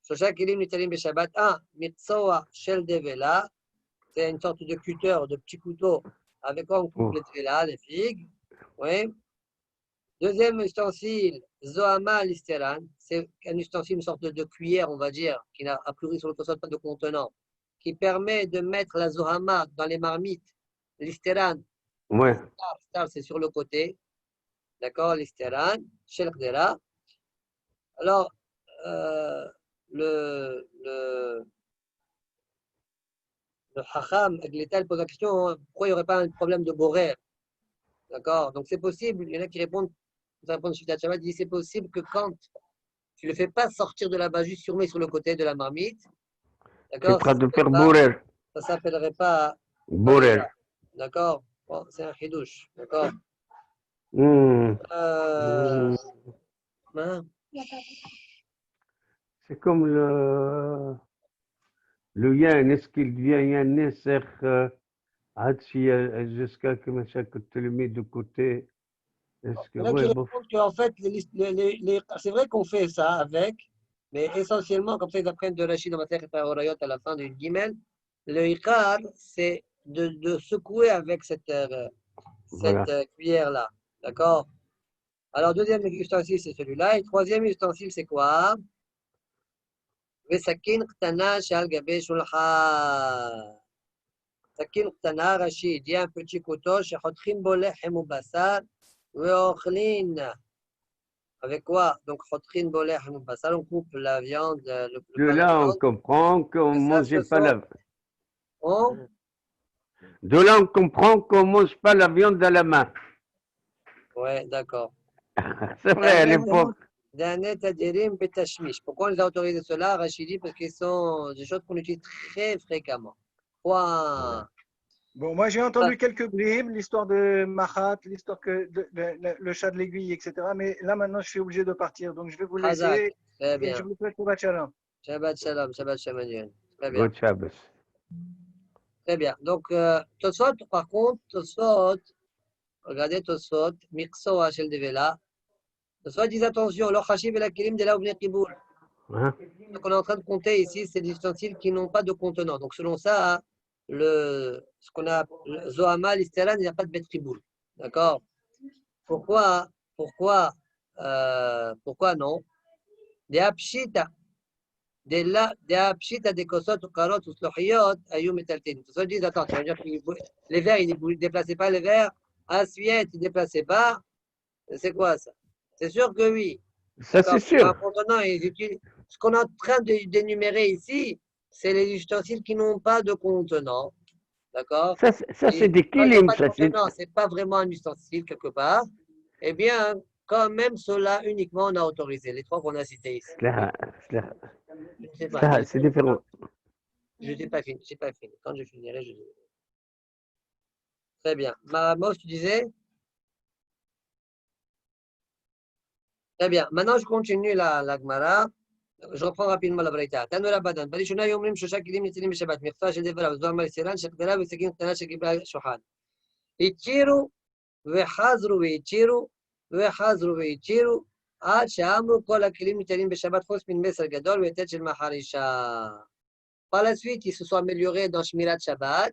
Speaker 1: Shosha Kelim Nitalim Beshabbat. 1. Mitsoa Shel Devela. C'est une sorte de cutter, de petit couteau avec quoi on coupe les Devela, les figues. Oui. Deuxième ustensile, Zohama Listeran. C'est un ustensile, une sorte de cuillère, on va dire, qui n'a a priori sur le console pas de contenant, qui permet de mettre la Zohama dans les marmites. Listeran.
Speaker 2: Ouais.
Speaker 1: Star, c'est sur le côté. D'accord, Listeran. Shel Kdera. Alors, le Chacham, Egletal pose la question, hein, pourquoi il n'y aurait pas un problème de borer? D'accord? Donc c'est possible, il y en a qui répondent, Shitat Shabbat, il dit c'est possible que quand tu ne le fais pas sortir de là-bas, juste sur le côté de la marmite, d'accord?
Speaker 2: Tu es en train de faire bourrer.
Speaker 1: Ça ne s'appellerait pas
Speaker 2: Bourrer.
Speaker 1: D'accord? Bon, c'est un chidouche, d'accord? Hein?
Speaker 2: C'est comme le yen, est-ce qu'il devient yen Nesser jusqu'à que machin que tu le mets de côté? Est-ce que
Speaker 1: Il y en a qui répondent qu'en fait, c'est vrai qu'on fait ça avec, mais essentiellement, comme ça ils apprennent de Rachid dans Masechet Orayot à la fin du Gimel, le Iqar, c'est de secouer avec cette cuillère-là. D'accord? Alors, deuxième ustensile, c'est celui-là. Et troisième ustensile, c'est quoi? Vesakin Ktana Shal Gabe Shulchan. Sakin Ktana, Rachid, il y a un petit couteau, Shechotrin Bolechem ou Bassar. Avec quoi? Donc, on coupe la viande.
Speaker 2: De là, on comprend qu'on ne mangeait pas la viande. De là, on comprend qu'on ne mange pas la viande à la main.
Speaker 1: Ouais, d'accord.
Speaker 2: C'est vrai, à l'époque.
Speaker 1: Pourquoi on les a autorisé cela, Rachidi? Parce qu'ils sont des choses qu'on utilise très fréquemment. Point.
Speaker 3: Bon, moi j'ai entendu quelques bribes, l'histoire de Mahat, l'histoire le chat de l'aiguille, etc. Mais là maintenant je suis obligé de partir, donc je vais vous laisser.
Speaker 1: Très bien.
Speaker 3: Et je vous souhaite Shabbat Shalom.
Speaker 1: Shabbat Shalom, Shabbat Shalom. Très bien.
Speaker 2: Good Shabbos.
Speaker 1: Très bien. Donc, Tosfot, par contre, Tosfot, regardez Tosfot, Mikso Hachel Devela. Tosfot dit attention, l'or Hachim et la Kilim de la Ouvne Kiboul. Donc, on est en train de compter ici, c'est des ustensiles qui n'ont pas de contenant. Donc, selon ça, ce qu'on a, Zohama, l'Isteran, il n'y a pas de bet Kiboul. D'accord? Pourquoi non? Des Apshita. Des Apshita, des Kosot, ou Karot, ou Slochiot, Ayou Metaltin. Tout ça, ils disent, attends, ça veut dire que les verres, ils ne déplaçaient pas les verres. Assiette, ils ne déplaçaient pas. C'est quoi ça? C'est sûr que oui.
Speaker 2: Ça, c'est sûr.
Speaker 1: Ce qu'on est en train d'énumérer ici, c'est les ustensiles qui n'ont pas de contenant. D'accord?
Speaker 2: Ça c'est des kilim.
Speaker 1: C'est pas vraiment un ustensile quelque part. Eh bien, quand même, cela uniquement, on a autorisé. Les 3 qu'on a cités ici.
Speaker 2: C'est différent.
Speaker 1: Je n'ai pas fini. Quand je finirai, je dirai. Très bien. Mamos, tu disais? Très bien. Maintenant, je continue la Gemara. Je reprends rapidement la Braïta. Tanu Rabbanan. Barishuna yomrim shosha kilim nitilim b'Shabbat. Mirfa shel devarav. Zdor malisiran shekdara v'sekin ktana shekibla shulchan. Itchiru v'chazru v'itchiru v'chazru v'itchiru עד שאמרו כל הכלים ניתנים בשבת חוץ מן מסר גדול ויתד של מחרישה. Par la suite, ils se sont améliorés dans Shmirat Shabbat.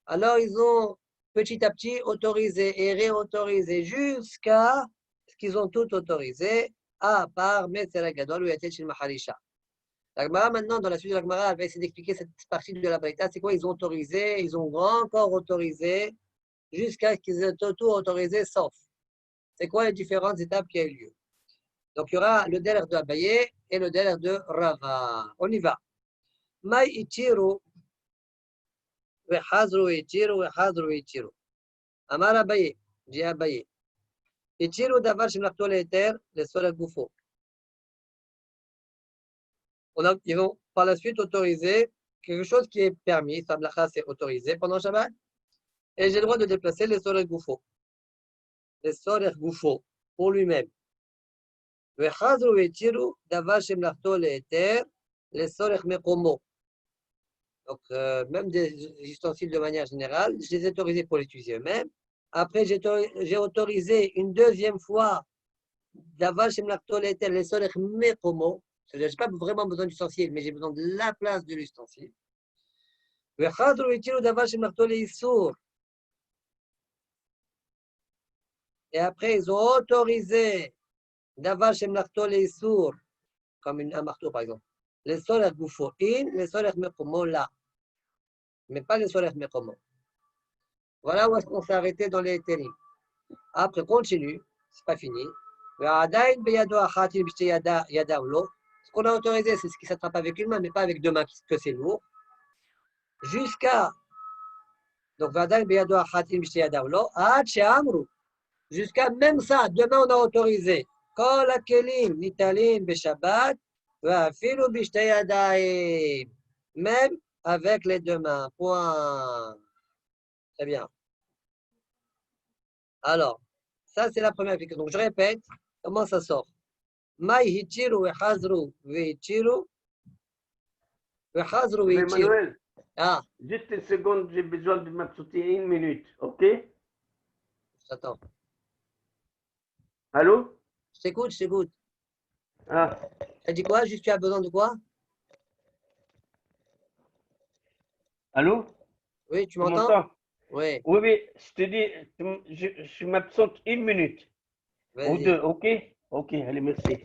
Speaker 1: Alors, ils ont petit à petit autorisé et réautorisé jusqu'à ce qu'ils ont tout autorisé, à part Messer Gadol ou Yatel Shel Maharisha. La Gemara, maintenant, dans la suite de la Gemara, elle va essayer d'expliquer cette partie de la Braïta. C'est quoi? Ils ont autorisé, ils ont encore autorisé, jusqu'à ce qu'ils aient tout autorisé, sauf. C'est quoi les différentes étapes qui ont eu lieu? Donc, il y aura le délai de Abaye et le délai de Rava. On y va. Maï Ichiru, Vechazru Ichiru, Vechazru Ichiru. Amar Abaye, dit Abaye. Ichiru davar shemlachto le'eter, le sol goufo. Ils vont par la suite autoriser quelque chose qui est permis, Samlacha c'est autorisé pendant Shabbat, et j'ai le droit de déplacer les sol goufo. Les sol goufo, pour lui-même. Vechazru Ichiru davar shemlachto le'eter, le sol mekomo. Donc, même des ustensiles de manière générale, je les ai autorisés pour les utiliser eux-mêmes. Après, j'ai autorisé une deuxième fois d'avoir chez les solech mekomo. Je n'ai pas vraiment besoin d'ustensile, mais j'ai besoin de la place de l'ustensile. Et après, ils ont autorisé d'avoir chez comme un marteau par exemple. Les solech goufo in, les solech mekomo là. Mais pas les solech mekomo. Voilà où est-ce qu'on s'est arrêté dans les térim. Après, continue, c'est pas fini. Ce qu'on a autorisé, c'est ce qui s'attrape avec une main, mais pas avec deux mains, que c'est lourd. Jusqu'à, donc, jusqu'à même ça, demain on a autorisé. Même avec les deux mains. Point. Très bien. Alors, ça c'est la première application. Donc je répète, comment ça sort? Mai hichiru vechazru veichiru. Vechazru
Speaker 2: Mais
Speaker 1: veichiru.
Speaker 2: Manuel,
Speaker 1: Ah,
Speaker 2: juste une seconde, j'ai besoin de m'absenter une minute, ok?
Speaker 1: j'attends.
Speaker 2: Allô?
Speaker 1: Je t'écoute, je t'écoute.
Speaker 2: Ah,
Speaker 1: T'as dit quoi? Juste tu as besoin de quoi?
Speaker 2: allô?
Speaker 1: Oui, tu
Speaker 2: Tu
Speaker 1: m'entends?
Speaker 2: m'entends?
Speaker 1: Oui,
Speaker 2: Oui, oui, je te dis, je m'absente une minute ou
Speaker 1: vas-y.
Speaker 2: deux, ok? Ok, allez, merci.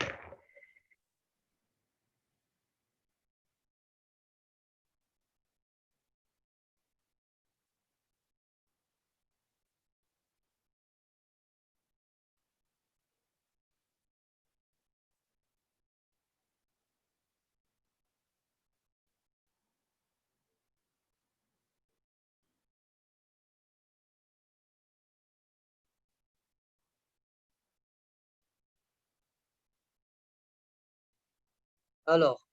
Speaker 1: Alors,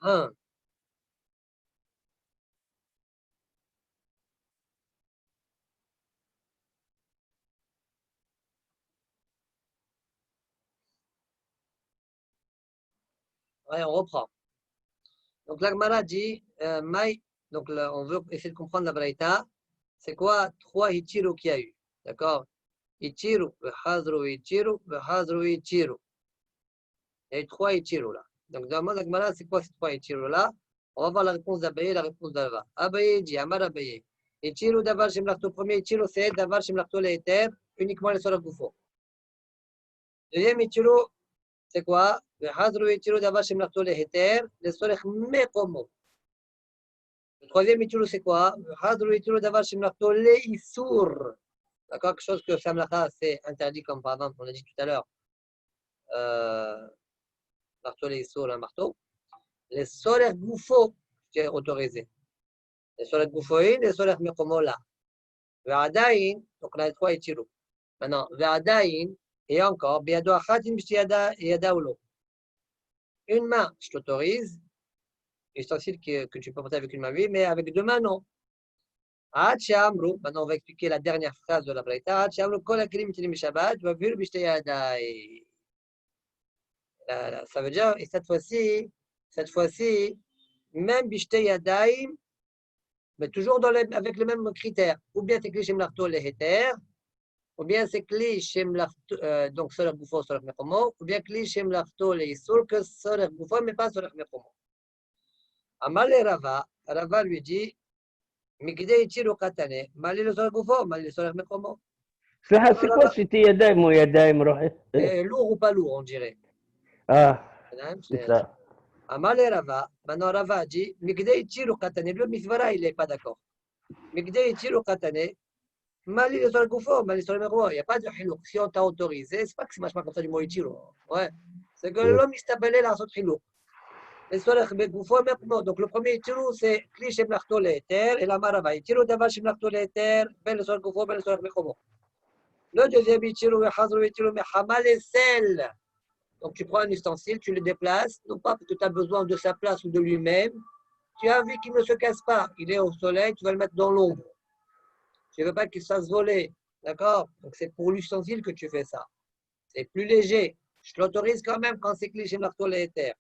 Speaker 1: 1. Ouais, on reprend. Donc l'Agmara dit, Maï, donc là, on veut essayer de comprendre la Braïta. C'est quoi 3 Ichiru qu'il y a eu? D'accord? Ichiru, Hazru Ichiru, Hazru Ichiru. Il y a eu 3 Ichiru là. Donc dans le mot d'Agmara, c'est quoi ces 3 Ichiru là? On va voir la réponse d'Abaye et la réponse d'Alva. Abaye dit, Amar Abaye. Ichiru Davar Shemlachto. Premier Ichiru, c'est Davar Shemlachto Leiter, uniquement les Solar Goufo. Deuxième Ichiru, c'est quoi? Hazru Ichiru Davar Shemlachto Leiter, les Solar Mekomo. Le troisième Ichiru, c'est quoi? Hadru Ichiru Davar Shimlachto Leisur. D'accord? Quelque chose que Samlacha, c'est interdit, comme par exemple, on a dit tout à l'heure, marteau Leisur, un marteau. Les solaires gouffo, c'est autorisé. Les solaires gouffoïn, les solaires mekomola. Ve'adaïn, donc on a les 3 Ichiru. Maintenant, Ve'adaïn, et encore, Biado Achatim Yada Ulo. Une main, je t'autorise, ustensile que tu peux porter avec une main, oui, mais avec 2 mains, non. Maintenant on va expliquer la dernière phrase de la Braïta. Ça veut dire, et cette fois-ci, même Bishtei Yadaim, mais toujours avec les mêmes critères. Ou bien c'est Kli Shem Larto le Heter, ou bien c'est Kli Shem Larto, donc Soler Goufo, Soler Mekomo, ou bien Kli Shem Larto le Isur, que Soler Goufo, mais pas Soler Mekomo. Amal Rava, Rava lui dit, Migdei Ichiru Katane, Mali le Soler Goufo, Mali le Soler Mekomo.
Speaker 2: סליחה, c'est quoi c'était ידיים או ידיים רוחץ?
Speaker 1: Lourd ou pas lourd, on dirait.
Speaker 2: Ah,
Speaker 1: Madame,
Speaker 2: c'est ça.
Speaker 1: Amalé Rava, maintenant Rava dit, Migdei Ichiru Katane, le Misvara, il n'est pas d'accord. Migdei Ichiru Katane, Mali le Soler Goufo, Mali le Soler Mekomo. Il n'y a pas de Hilouk. Si on t'a autorisé, c'est pas que c'est vachement comme ça du mot Ichiru. Ouais. C'est que l'homme, il s'appelait la sorte Hilouk. Les Soler Goufo, Mekomo. Donc le premier Ichiru, c'est Kli Shem Lachto Leter, et la Marava. Ichiru Davar Shem Lachto Leter, Ben le Soler Goufo, Ben le Soler Mekomo. Le deuxième Ichiru, Hazru Ichiru, Mehamal et Sel. Donc tu prends un ustensile, tu le déplaces, non pas parce que tu as besoin de sa place ou de lui-même. Tu as envie qu'il ne se casse pas. Il est au soleil, tu vas le mettre dans l'ombre. Tu ne veux pas qu'il se fasse voler. D'accord? Donc c'est pour l'ustensile que tu fais ça. C'est plus léger. Je te l'autorise quand même quand c'est cliché marteau et terre.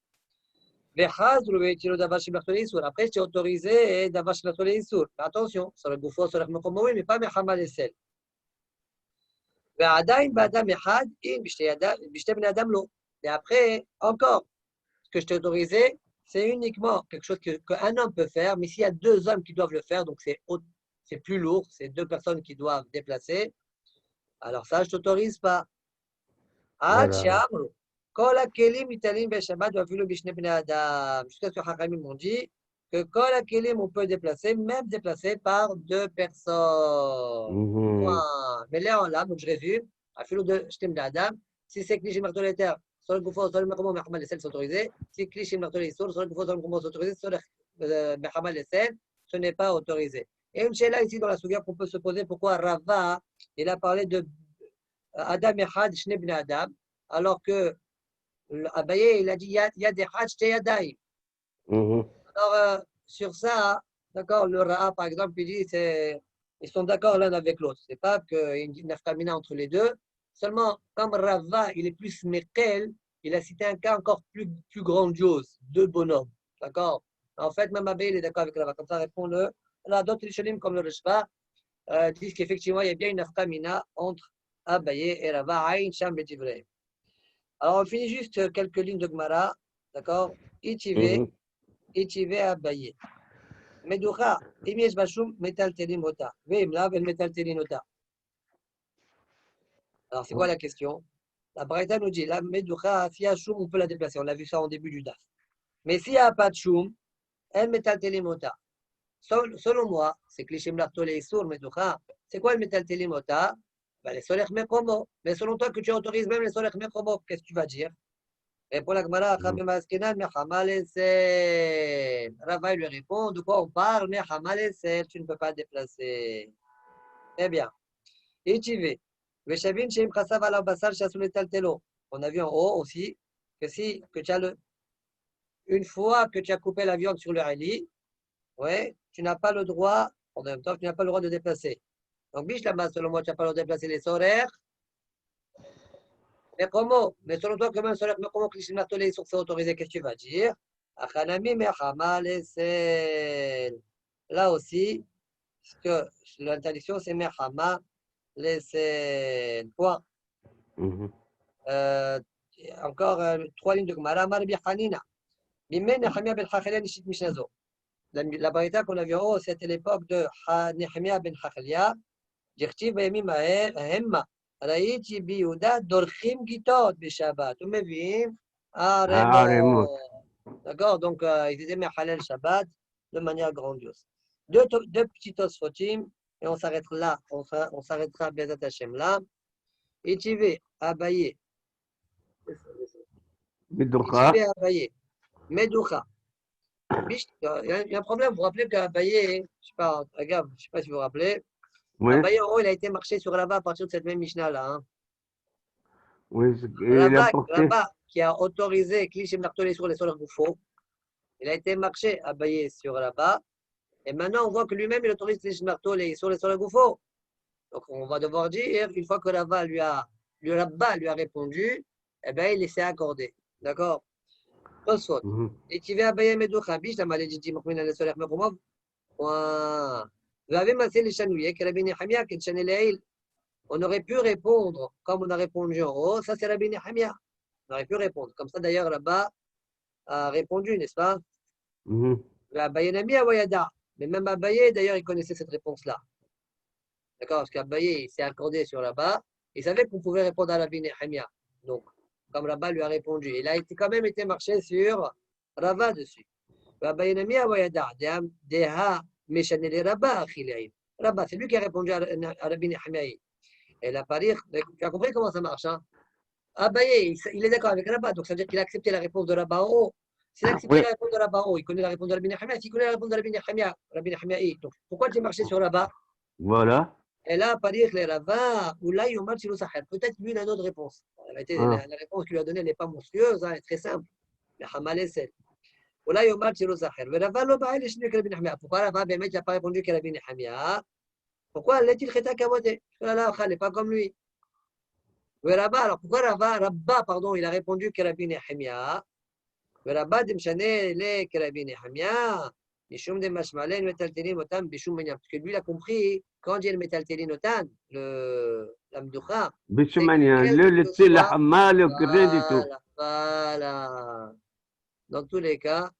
Speaker 1: Après, je t'ai autorisé d'avoir chez marteau et sourd. Attention, sur le bouffon, sur le mekomo, mais pas mehamal et sel. ועדיין באדם אחד, אם בשתי בני אדם לא. Et après, encore, ce que je t'ai autorisé, c'est uniquement quelque chose qu'un homme peut faire, mais s'il y a 2 hommes qui doivent le faire, donc c'est plus lourd, c'est 2 personnes qui doivent déplacer, alors ça, je ne t'autorise pas. Jusqu'à ce que Hachamim m'ont dit que Kol HaKelim, on peut déplacer, même déplacer par 2 personnes. Mais là, donc je résume, si c'est cliché marteau les terres, sur le gouffre, sur le mekomo, mehamal les sel, c'est autorisé. Si cliché marteau les sourds, sur le gouffre, sur le mekomo, c'est autorisé. Sur le mehamal les sel, ce n'est pas autorisé. Et une chéla ici dans la souga qu'on peut se poser, pourquoi Rava, il a parlé de Adam Echad, Shne Bnei Adam, alors que Abaye, il a dit Yad Echad, Shte Yadayim. Alors, sur ça, d'accord, le Ra'a, par exemple, il dit ils sont d'accord l'un avec l'autre. C'est pas qu'il y a une nafkamina entre les deux. Seulement, comme Rava, il est plus Mekel, il a cité un cas encore plus grandiose, 2 bonhommes. D'accord? En fait, même Abaye, il est d'accord avec Rava. Comme ça, répond-le. Là, d'autres Rishonim, comme le Rishba, disent qu'effectivement, il y a bien une nafkamina entre Abaye et Rava, Aïn, Sham, Betivrei. Alors, on finit juste quelques lignes de Gemara. D'accord? Itivé Abaye. Medoucha, אם יש בה שום, מטלטלים אותה. ואם לאו, אין מטלטלים אותה. Alors, c'est quoi la question? La Braïta nous dit, la Medoucha, s'il y a choum, on peut la déplacer. On a vu ça en début du DAF. Mais s'il n'y a pas de choum, elle metaltelim ota. Selon moi, c'est cliché mlarto les sourds, Medoucha. C'est quoi le metaltelim ota? Ben, les solech mekomo. Mais selon toi, que tu autorises même les solech mekomo, qu'est-ce que tu vas dire? Et pour la Gemara, Rava lui répond, de quoi on parle? Mais tu ne peux pas déplacer. Eh bien, et tu vas. On a vu en haut aussi que tu as une fois que tu as coupé la viande sur le hali, ouais, tu n'as pas le droit, en même temps, tu n'as pas le droit de déplacer. Donc, Bishlama, selon moi, tu n'as pas le droit de déplacer les horaires. Mais comment? Mais selon toi, comment Klishim Martolé sur c'est autorisé? Qu'est-ce que tu vas dire? Achanami Mechama Lesel. Là aussi, que l'interdiction, c'est Mechama Lesel. Point. Encore 3 lignes de Gemara. Amar Rabbi Hanina. Mimé Nechemia ben Chachalia Nishit Mishnazo. La barita qu'on a vu en haut, c'était l'époque de Nechemia ben Chachalia. Dirtiv Bayamim Hemma. ראיתי ביהודה דורכים גיטות בשבת, ומביאים ערימות. D'accord? Donc, ils étaient Mechalel Shabbat de manière grandiose. Deux petits Tosfotim, et on s'arrête là, on s'arrêtera Bezat Hashem là. Itivé, Abaye. Itivé, Abaye. Medoucha. Il y a un problème, vous vous rappelez qu'Abaye, je sais pas, regarde, je sais pas si vous vous rappelez,
Speaker 2: Oui.
Speaker 1: Abaye, en haut, il a été marché sur là-bas à partir de cette même Mishnah-là. Hein.
Speaker 2: Oui,
Speaker 1: Là-bas, qui a autorisé Klishim Martolé sur les sols Goufo, il a été marché Abaye sur là-bas. Et maintenant, on voit que lui-même, il autorise Klishim Martolé sur les sols Goufo. Donc, on va devoir dire, une fois que Rabba lui a répondu, eh bien, il s'est accordé. D'accord? Tosfot. Et tu vas Abaye Medoucha, Bish, la maladie dit, Mokhmina le solaire Mekhomov. Point. Vous avez massé les chanouillés, que Rabbi Nehemia, que Chanelaïl. On aurait pu répondre comme on a répondu en haut. Ça, c'est Rabbi Nehemia. On aurait pu répondre. Comme ça, d'ailleurs, là-bas, a répondu, n'est-ce pas? Abaye Nami Awayada. Mais même Abaye, d'ailleurs, il connaissait cette réponse-là. D'accord? Parce qu'Abaye, il s'est accordé sur là-bas. Il savait qu'on pouvait répondre à Rabbi Nehemia. Donc, comme Rabba lui a répondu, il a quand même été marché sur Rava dessus. Abaye Nami Awayada. Deha Meshanele Rabba Achileim. Rabba, c'est lui qui a répondu à Rabbi Nehemia. Et la parir, tu as compris comment ça marche, hein? Abaye, il est d'accord avec Rabba, donc ça veut dire qu'il a accepté la réponse de Rabba en haut. S'il a accepté la réponse de Rabba en haut, il connaît la réponse de Rabbi Nehemia. S'il connaît la réponse de Rabbi Nehemia, donc pourquoi tu es marché sur Rabba?
Speaker 2: Voilà.
Speaker 1: Et là, parir les Rabba, ou là, Yomar Chilo Sahel. Peut-être lui, il a une autre réponse. La réponse qu'il lui a donnée n'est pas monstrueuse, elle est très simple. Le Hamal et Sel. Ou là, Yomar Chilo Sahel. Mais Rabba, l'Obaï, les Chinés que Rabbi Nehemia. Pourquoi Rabba, il n'a pas répondu que Rabbi Nehemia? Pourquoi l'est-il Kheta Kamote? Parce que là, il n'est pas comme lui. Alors pourquoi Rabba, pardon, il a répondu que Rabbi Nehemia? Rabba Dimshane le que Rabbi Nehemia, Mishum de Mashmalen, Metaltelin Otam, Bishum Menyam. Parce que lui, il a compris, quand il y a le Metaltelin Otam, l'Amdoucha,
Speaker 2: Bishum Menyam, le Tzil, la Hamma, le rien du tout.
Speaker 1: Voilà. Dans tous les cas,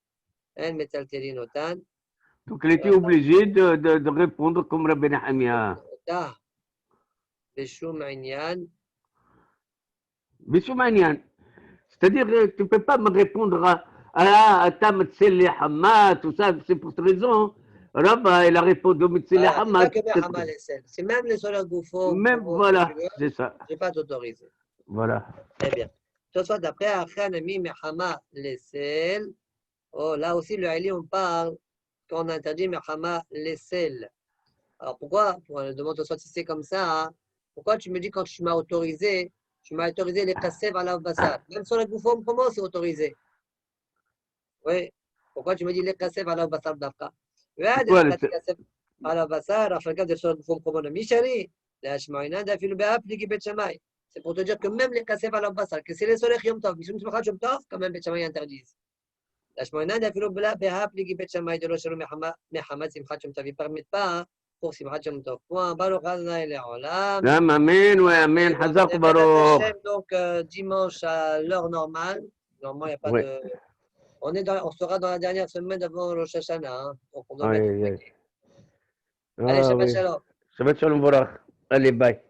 Speaker 1: un Metaltelin Otam.
Speaker 2: Donc il était obligé de répondre comme Rabbi Nehemia.
Speaker 1: Bishum Menyam.
Speaker 2: Bishumanian. C'est-à-dire, tu ne peux pas me répondre à Tam Tseli Hamad, tout ça, c'est pour cette raison. Rabba, il a répondu au Tseli Hamad.
Speaker 1: C'est même les solaires Goufo.
Speaker 2: Même, voilà, c'est ça.
Speaker 1: Je ne vais pas t'autoriser.
Speaker 2: Voilà.
Speaker 1: Très bien. Ce soit d'après Achanami Mechama Lesel. Oh, là aussi, le Haïli, on parle quand on interdit Mechama Lesel. Alors pourquoi, pour une demande soit si c'est comme ça, hein, pourquoi tu me dis quand tu m'as autorisé les kassev à l'avbassar? Même sur la Goufo, comment c'est autorisé? Oui. Pourquoi tu me dis les kassev à l'avbassar d'Afka? C'est pour te dire que même les kassev à l'avbassar, que c'est les soleils Yom Tov, Mishum Tzmachat Yom Tov, quand même Bet Shammai interdisent. La Shmoïnade, il ne permettent pas, hein, pour Simchat Yom Tov. Point. Baruch Adonai Le'olam.
Speaker 2: Amen, ouais, amen. Hazak Baruch.
Speaker 1: Donc, dimanche à l'heure normale. Normalement, il n'y a pas de. On sera dans la dernière semaine avant Rosh Hashanah. Hein, donc, on doit mettre. Allez, Shabbat Shalom.
Speaker 2: Shabbat Shalom, Baruch. Allez, bye.